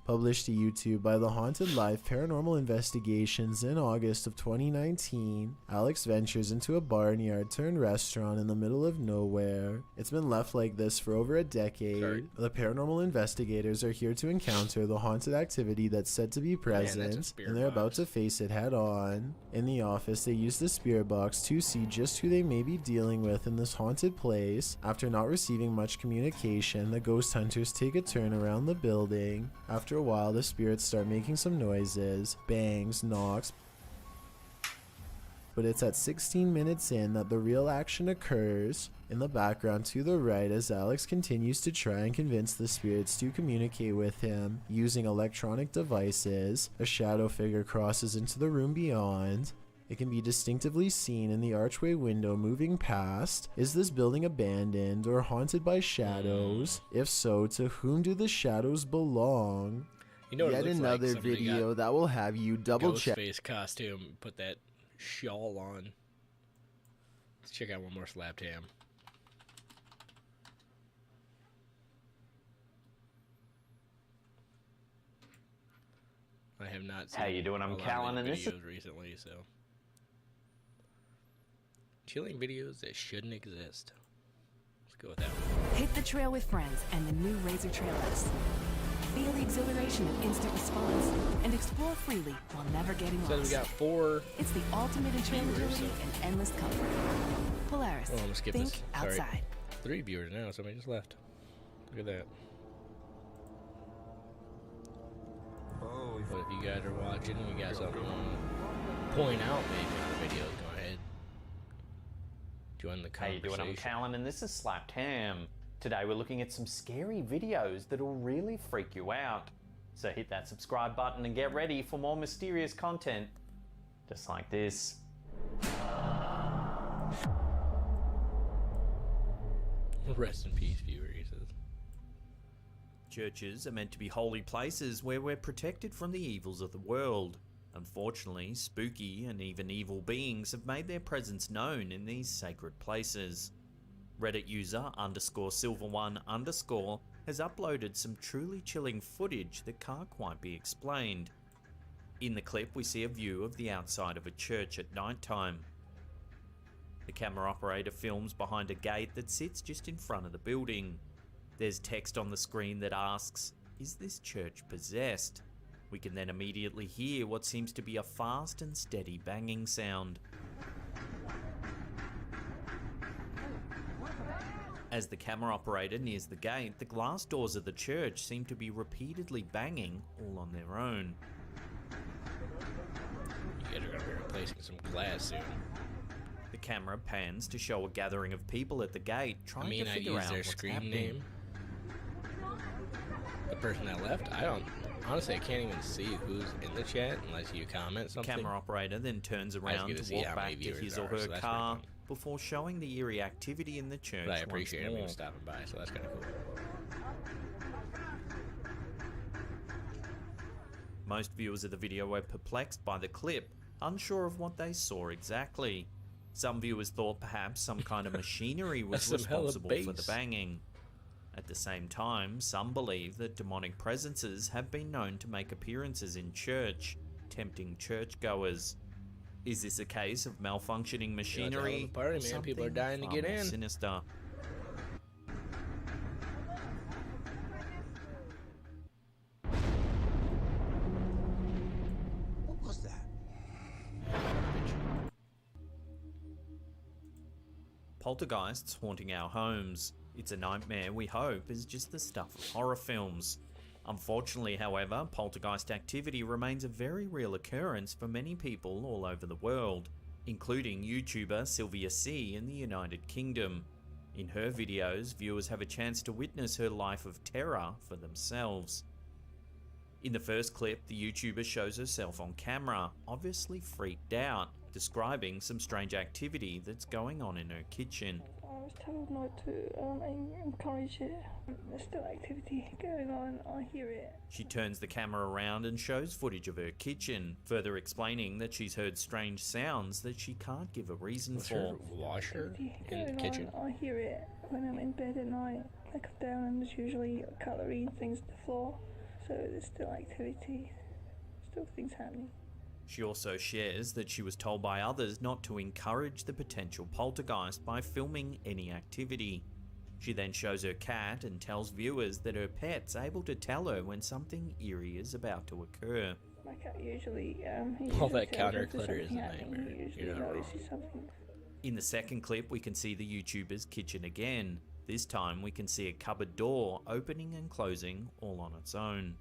Published to YouTube by The Haunted Life Paranormal Investigations in August of 2019, Alex ventures into a barnyard turned restaurant in the middle of nowhere. It's been left like this for over a decade. Sorry. The paranormal investigators are here to encounter the haunted activity that's said to be present, and they're about to face it head on. In the office, they use the spirit box to see just who they may be dealing with in this haunted place. After not receiving much communication, the ghost hunters take a turn around the building. After a while, the spirits start making some noises, bangs, knocks, but it's at 16 minutes in that the real action occurs. In the background to the right, as Alex continues to try and convince the spirits to communicate with him using electronic devices, a shadow figure crosses into the room beyond. It can be distinctively seen in the archway window moving past. Is this building abandoned or haunted by shadows? If so, to whom do the shadows belong? You know what Yet it looks another like? Somebody video that will have you double check. Ghostface costume. Put that shawl on. Let's check out one more slap tam. I have not seen How you doing? I'm a lot Callan, of and these this videos recently, so chilling videos that shouldn't exist. Let's go with that one. Hit the trail with friends and the new Razor Trail S. Feel the exhilaration of instant response and explore freely while never getting So lost. we got 4. It's the ultimate in trail viewers, agility and endless comfort. Polaris. Oh, I'm gonna skip Think this. Sorry. outside. 3 viewers now. Somebody just left. Look at that. But if you guys are watching and you got something you want to point out maybe on the video, go ahead. Join the How you conversation. doing? I'm Callan, and this is Slapped Ham. Today we're looking at some scary videos that'll really freak you out. So hit that subscribe button and get ready for more mysterious content, just like this. Rest in peace, viewer, he says. Churches are meant to be holy places where we're protected from the evils of the world. Unfortunately, spooky and even evil beings have made their presence known in these sacred places. Reddit user _silver1_ has uploaded some truly chilling footage that can't quite be explained. In the clip, we see a view of the outside of a church at nighttime. The camera operator films behind a gate that sits just in front of the building. There's text on the screen that asks, "Is this church possessed?" We can then immediately hear what seems to be a fast and steady banging sound. As the camera operator nears the gate, the glass doors of the church seem to be repeatedly banging all on their own. You guys are going to be replacing some glass soon. The camera pans to show a gathering of people at the gate trying to figure out their what's screen happening. name. The person that left, honestly, I can't even see who's in the chat unless you comment The something. camera operator then turns around get to see walk how many back to viewers his there or are, her so that's car pretty before showing the eerie activity in the church But I once appreciate more. everyone stopping by, so that's kind of cool. Most viewers of the video were perplexed by the clip, unsure of what they saw exactly. Some viewers thought perhaps some kind of machinery was That's some hella responsible for the bass. banging. At the same time, some believe that demonic presences have been known to make appearances in church, tempting churchgoers. Is this a case of malfunctioning machinery? party, or man. something People are dying to far get more in. Sinister? What was that? Poltergeists haunting our homes. It's a nightmare we hope is just the stuff of horror films. Unfortunately, however, poltergeist activity remains a very real occurrence for many people all over the world, including YouTuber Sylvia C in the United Kingdom. In her videos, viewers have a chance to witness her life of terror for themselves. In the first clip, the YouTuber shows herself on camera, obviously freaked out, describing some strange activity that's going on in her kitchen. Oh, was told not to encourage it. There's still activity going on. I hear it. She turns the camera around and shows footage of her kitchen, further explaining that she's heard strange sounds that she can't give a reason Was for. her washer in the kitchen? I hear it when I'm in bed at night. I come down and there's usually cutlery and things on the floor. So there's still activity. Still things happening. She also shares that she was told by others not to encourage the potential poltergeist by filming any activity. She then shows her cat and tells viewers that her pet's able to tell her when something eerie is about to occur. My cat usually, All that counter clutter is a nightmare. You're not wrong. In the second clip, we can see the YouTuber's kitchen again. This time, we can see a cupboard door opening and closing all on its own.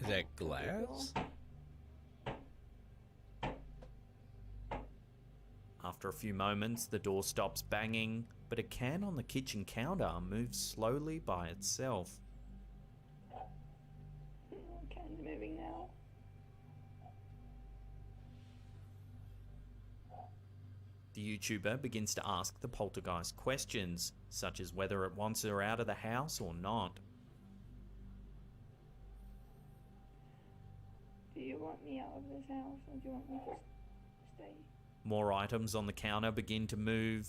Is that glass? After a few moments, the door stops banging, but a can on the kitchen counter moves slowly by itself. Can's moving now. The YouTuber begins to ask the poltergeist questions, such as whether it wants her out of the house or not. Do you want me out of this house or do you want me to stay? More items on the counter begin to move.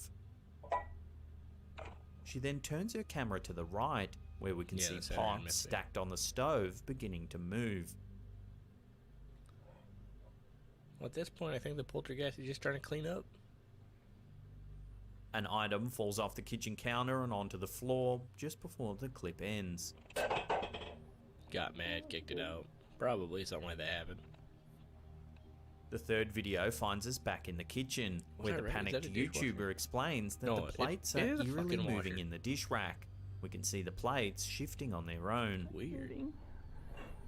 She then turns her camera to the right, where we can see pots stacked on the stove beginning to move. Well, at this point, I think the poltergeist is just trying to clean up. An item falls off the kitchen counter and onto the floor just before the clip ends. Got mad, kicked it out. Probably something like that happened. The third video finds us back in the kitchen, where the panicked YouTuber explains that the plates are eerily moving in the dish rack. We can see the plates shifting on their own. Weird.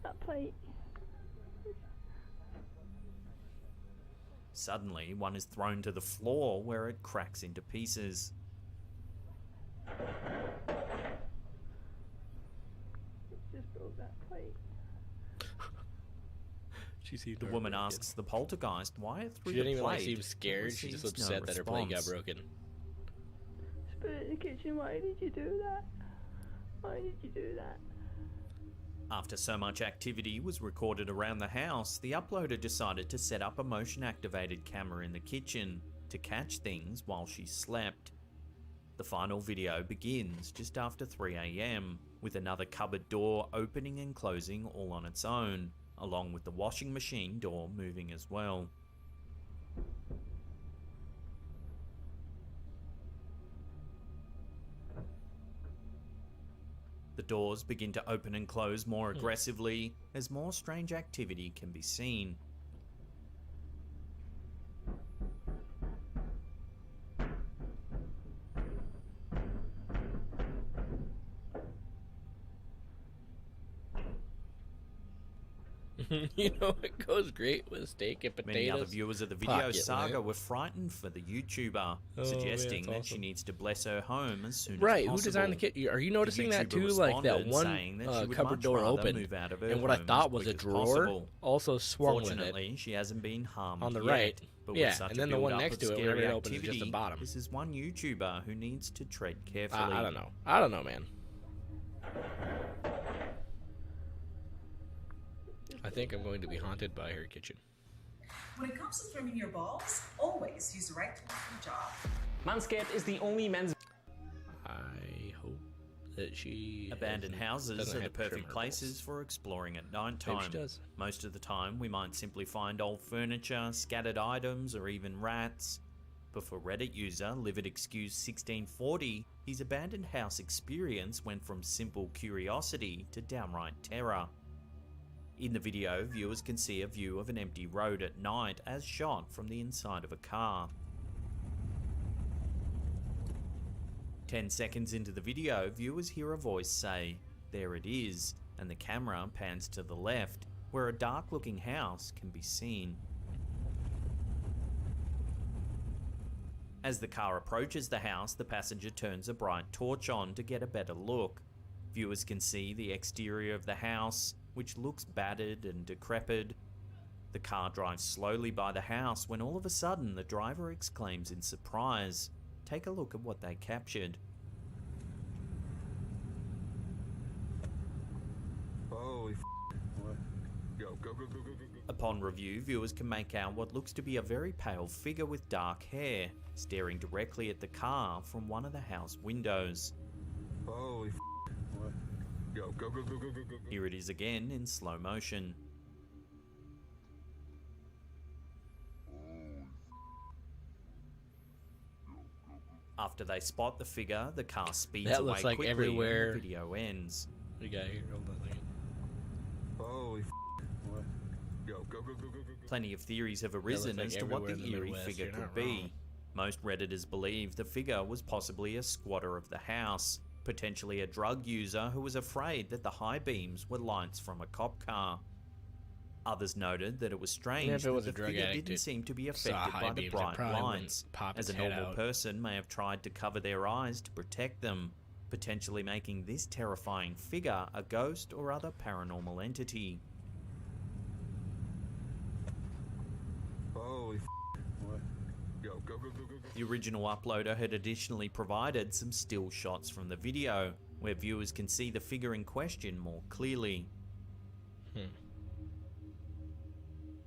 That plate. Suddenly, one is thrown to the floor where it cracks into pieces. Just broke that plate. The woman asks the poltergeist why it threw She the didn't even like plate. seem scared. She's just upset that her plate got broken. Just put it in the kitchen. Why did you do that? Why did you do that? After so much activity was recorded around the house, the uploader decided to set up a motion-activated camera in the kitchen to catch things while she slept. The final video begins just after 3 AM, with another cupboard door opening and closing all on its own, along with the washing machine door moving as well. The doors begin to open and close more aggressively as more strange activity can be seen. You know, it goes great with steak and potatoes. Many other viewers of the video Pocket saga lamp. were frightened for the YouTuber, Oh, suggesting man, that that's she awesome. needs to bless her home as soon Right, as who possible. designed the kit? Are you The noticing that YouTuber too? Like that responded, one saying that she would cupboard much door rather opened, move out of her and what I home thought as was a quick as drawer possible. also swung with it Fortunately, she hasn't been harmed on the yet, right. But Yeah, with such and a then the one build-up next of to it, scary whenever it opens, is just the activity, bottom. This is one YouTuber who needs to tread carefully. I don't know. I don't know, man. I think I'm going to be haunted by her kitchen. When it comes to trimming your balls, always use the right tool for the job. Manscaped is the only men's... I hope that she... Abandoned houses doesn't are the have to trim perfect her places for exploring at night Maybe time. she does. Most of the time, we might simply find old furniture, scattered items, or even rats. But for Reddit user Livid Excuse 1640, his abandoned house experience went from simple curiosity to downright terror. In the video, viewers can see a view of an empty road at night as shot from the inside of a car. 10 seconds into the video, viewers hear a voice say, "There it is," and the camera pans to the left, where a dark-looking house can be seen. As the car approaches the house, the passenger turns a bright torch on to get a better look. Viewers can see the exterior of the house, which looks battered and decrepit. The car drives slowly by the house when all of a sudden the driver exclaims in surprise. Take a look at what they captured. Upon review, viewers can make out what looks to be a very pale figure with dark hair, staring directly at the car from one of the house windows. Holy what? Go. Here it is again in slow motion. After they spot the figure, the car speeds That away looks like quickly everywhere. and the video ends. What do you got here? Hold on a second. Holy what? Go. Plenty of theories have arisen like as to what everywhere the in the eerie Midwest. figure You're could not be. wrong. Most Redditors believe the figure was possibly a squatter of the house, potentially a drug user who was afraid that the high beams were lights from a cop car. Others noted that it was strange If it was that a the drug figure addict, didn't it seem to be saw affected high by the beams, it bright probably wouldn't lights, pop as a its head normal out. person may have tried to cover their eyes to protect them, potentially making this terrifying figure a ghost or other paranormal entity. Holy what? Go. The original uploader had additionally provided some still shots from the video, where viewers can see the figure in question more clearly.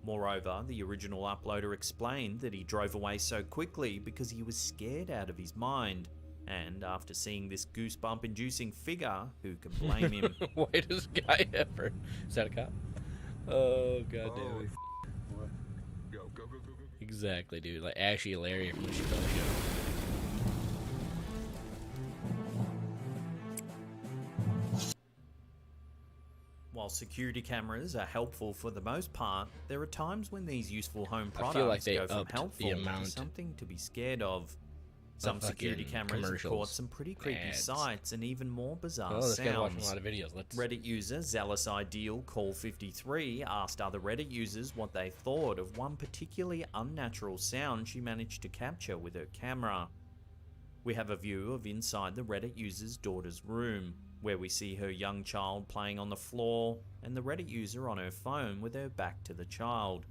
Moreover, the original uploader explained that he drove away so quickly because he was scared out of his mind, and after seeing this goosebump-inducing figure, who can blame him? Why does guy ever? Is that a cop? Oh god damn Holy it. what? Go. Exactly, dude. Like Ashley and Larry from the Chappelle Show. While security cameras are helpful for the most part, there are times when these useful home I feel like products they go from upped helpful the to amount something to be scared of. Some security fucking cameras have caught commercials, some pretty creepy ads. sights and even more bizarre Oh, this guy's watching a sounds. lot of videos. Let's Reddit user Zealous Ideal Call 53 asked other Reddit users what they thought of one particularly unnatural sound she managed to capture with her camera. We have a view of inside the Reddit user's daughter's room, where we see her young child playing on the floor and the Reddit user on her phone with her back to the child.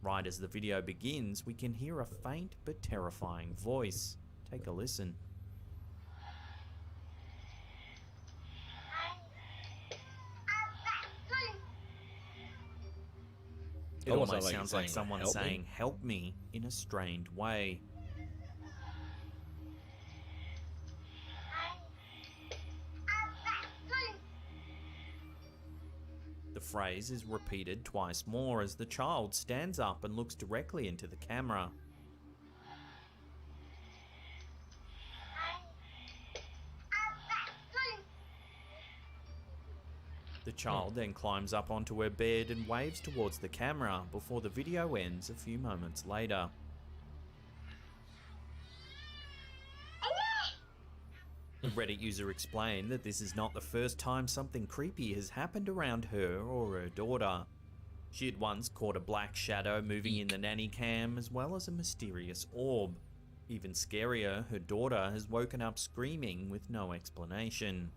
Right as the video begins, we can hear a faint but terrifying voice. Take a listen. It Almost almost like sounds it's like saying, someone "Help me?" saying, "Help me," in a strained way. The phrase is repeated twice more as the child stands up and looks directly into the camera. The child then climbs up onto her bed and waves towards the camera before the video ends a few moments later. The Reddit user explained that this is not the first time something creepy has happened around her or her daughter. She had once caught a black shadow moving in the nanny cam, as well as a mysterious orb. Even scarier, her daughter has woken up screaming with no explanation.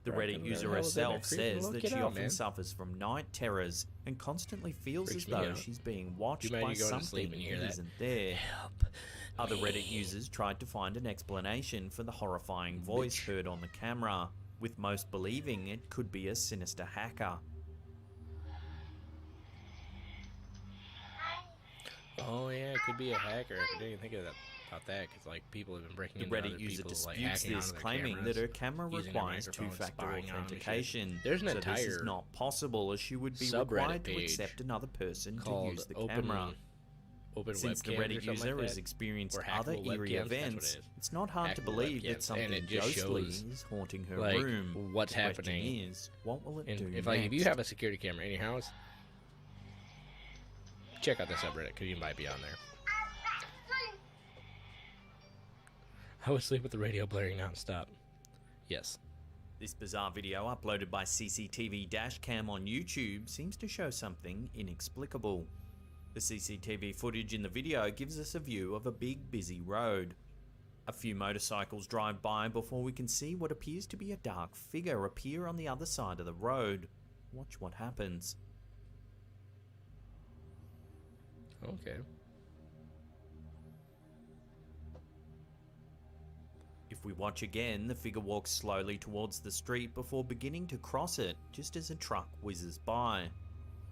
The Reddit user herself says that she often suffers from night terrors and constantly feels Freaks as me though out. she's being watched You by mind you going to sleep something and you hear that that? isn't there. Help. Other Reddit users tried to find an explanation for the horrifying voice heard on the camera, with most believing it could be a sinister hacker. Oh yeah, it could be a hacker. I didn't even think of that about that because like people have been breaking The into Reddit other user people's, like, disputes hacking this, onto their claiming cameras, that her camera using their requires microphones, two-factor spying on them and shit. authentication. There's an so this is entire not possible, as she would be subreddit required to page accept another person to called use the open camera. webcams Since the or Reddit something user like has that. experienced Or other hackable eerie webcams, that's what it events, is. it's not hard to Hackable believe webcams, that something and it just ghostly shows, is haunting her like, room. what's The question happening. is, what will it And do if like if you next? have a security camera in your house, check out the subreddit because you might be on there. I would sleep with the radio blaring nonstop. Yes. This bizarre video uploaded by CCTV Dashcam on YouTube seems to show something inexplicable. The CCTV footage in the video gives us a view of a big busy road. A few motorcycles drive by before we can see what appears to be a dark figure appear on the other side of the road. Watch what happens. Okay. If we watch again, the figure walks slowly towards the street before beginning to cross it, just as a truck whizzes by.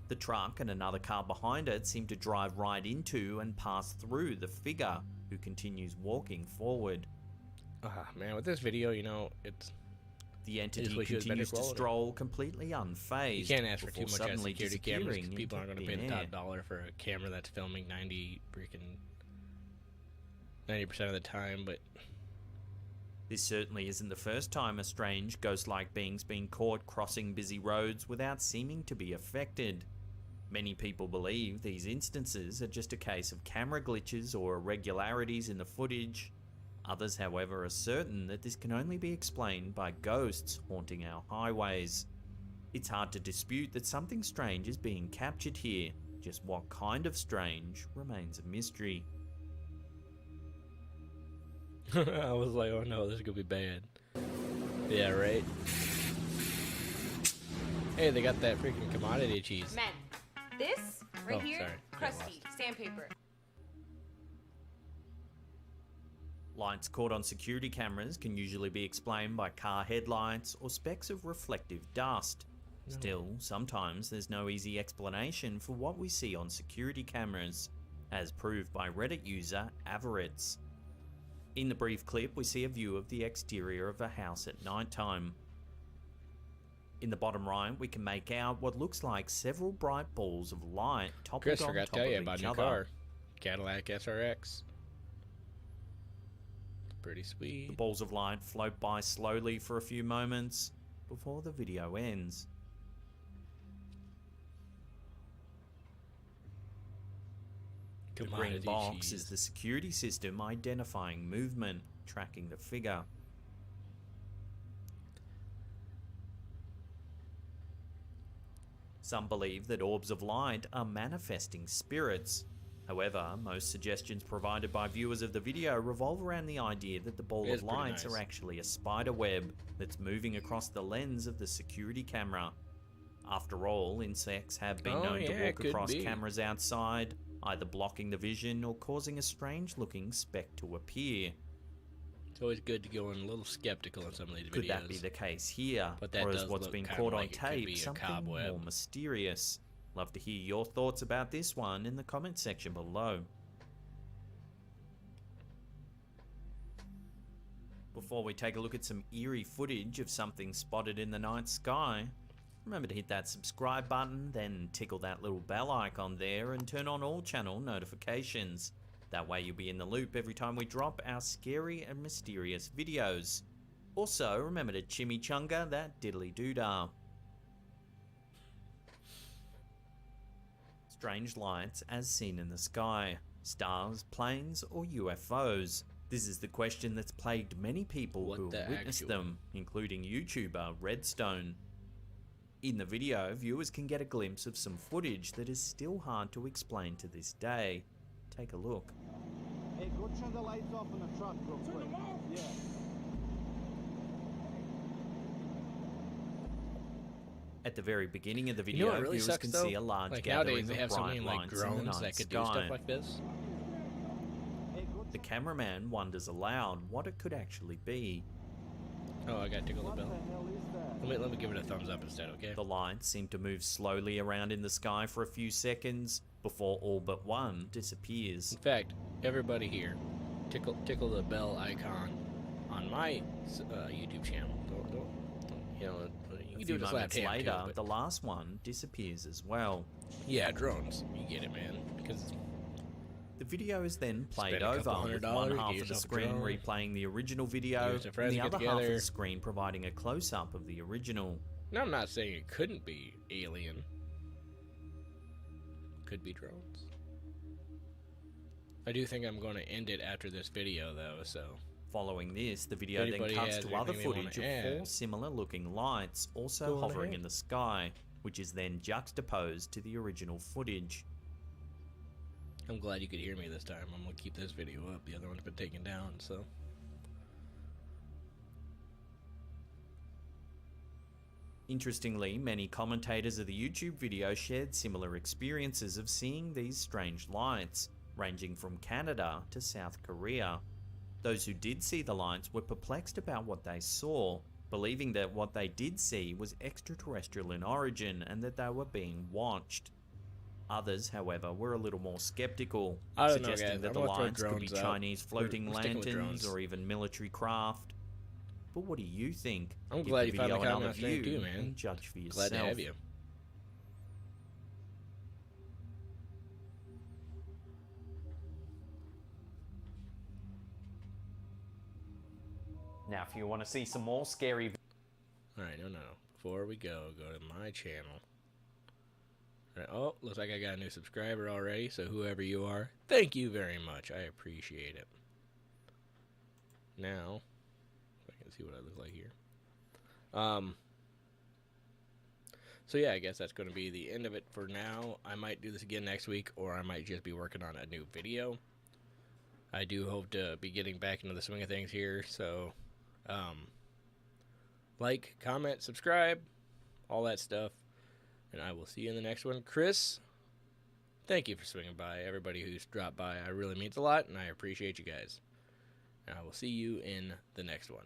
The truck and another car behind it seem to drive right into and pass through the figure, who continues walking forward. Man, with this video, you know, it's... The entity wish it was better continues to quality. stroll completely unfazed. You can't ask for too before much out of suddenly security cameras, 'cause disappearing people aren't into going to pay thin the air. top dollar for a camera that's filming 90% of the time, but... This certainly isn't the first time a strange, ghost-like being's been caught crossing busy roads without seeming to be affected. Many people believe these instances are just a case of camera glitches or irregularities in the footage. Others, however, are certain that this can only be explained by ghosts haunting our highways. It's hard to dispute that something strange is being captured here. Just what kind of strange remains a mystery. I was like, oh no, this is going to be bad. Yeah, right? Hey, they got that freaking commodity cheese. Men, this right Oh, here, sorry. crusty, sandpaper. Lights caught on security cameras can usually be explained by car headlights or specks of reflective dust. Still, sometimes there's no easy explanation for what we see on security cameras, as proved by Reddit user Averits. In the brief clip, we see a view of the exterior of a house at nighttime. In the bottom right, we can make out what looks like several bright balls of light toppled Chris, on forgot top to tell you of about each a new other. car. Cadillac SRX. Pretty sweet. The balls of light float by slowly for a few moments before the video ends. The green Commodity box cheese. is the security system identifying movement, tracking the figure. Some believe that orbs of light are manifesting spirits. However, most suggestions provided by viewers of the video revolve around the idea that the ball It is of pretty lights nice. are actually a spider web that's moving across the lens of the security camera. After all, insects have been Oh, known yeah, to it walk could across be. cameras outside, either blocking the vision or causing a strange-looking speck to appear. It's always good to go in a little skeptical in some of these videos. Could that be the case here? But that or is does what's look been kinda caught on like it could be tape a something cobweb. more mysterious? Love to hear your thoughts about this one in the comment section below. Before we take a look at some eerie footage of something spotted in the night sky, remember to hit that subscribe button, then tickle that little bell icon there and turn on all channel notifications. That way you'll be in the loop every time we drop our scary and mysterious videos. Also, remember to chimichunga that diddly doodah. Strange lights as seen in the sky. Stars, planes, or UFOs? This is the question that's plagued many people who have witnessed them, including YouTuber Redstone. In the video, viewers can get a glimpse of some footage that is still hard to explain to this day. Take a look. Hey, go turn the lights off in the truck real quick. Turn them off? Yeah. At the very beginning of the You video, know what really viewers sucks can though? see a large Like gathering nowadays they of have so bright many like lights in the drones night that could sky. do stuff like this. The cameraman wonders aloud what it could actually be. Oh, I gotta tickle the bell. Let me give it a thumbs up instead, okay? The lights seem to move slowly around in the sky for a few seconds before all but one disappears. In fact, everybody here, tickle the bell icon on my YouTube channel. You know, you A can few do this lap moments too, later, but- the last one disappears as well. Yeah, drones. You get it, man. Because the video is then played Spend a couple over, with $100, one get half of the yourself a screen drone. replaying the original video, You and some and friends the get other half of together. the screen providing a close-up of the original. now I'm not saying it couldn't be alien. Could be drones. I do think I'm going to end it after this video, though, so... Following this, the video then Anybody cuts has to other anything they footage wanna of add? 4 similar-looking lights also Go on hovering ahead. in the sky, which is then juxtaposed to the original footage. I'm glad you could hear me this time. I'm going to keep this video up. The other one's been taken down, so... Interestingly, many commentators of the YouTube video shared similar experiences of seeing these strange lights, ranging from Canada to South Korea. Those who did see the lights were perplexed about what they saw, believing that what they did see was extraterrestrial in origin and that they were being watched. Others, however, were a little more skeptical, I don't know, suggesting guys. that I'm the gonna throw lines could be drones out. Chinese floating We're sticking with lanterns drones. or even military craft. But what do you think? I'm Give glad the you found video the comment another on stream view too, man. and judge for yourself. Glad to have you. Now, if you want to see some more scary Alright, no. Before we go to my channel. Alright, oh, looks like I got a new subscriber already, so whoever you are, thank you very much. I appreciate it. Now, if I can see what I look like here. So yeah, I guess that's going to be the end of it for now. I might do this again next week, or I might just be working on a new video. I do hope to be getting back into the swing of things here, so like, comment, subscribe, all that stuff, and I will see you in the next one. Chris, thank you for swinging by. Everybody who's dropped by, I really means a lot, and I appreciate you guys. And I will see you in the next one.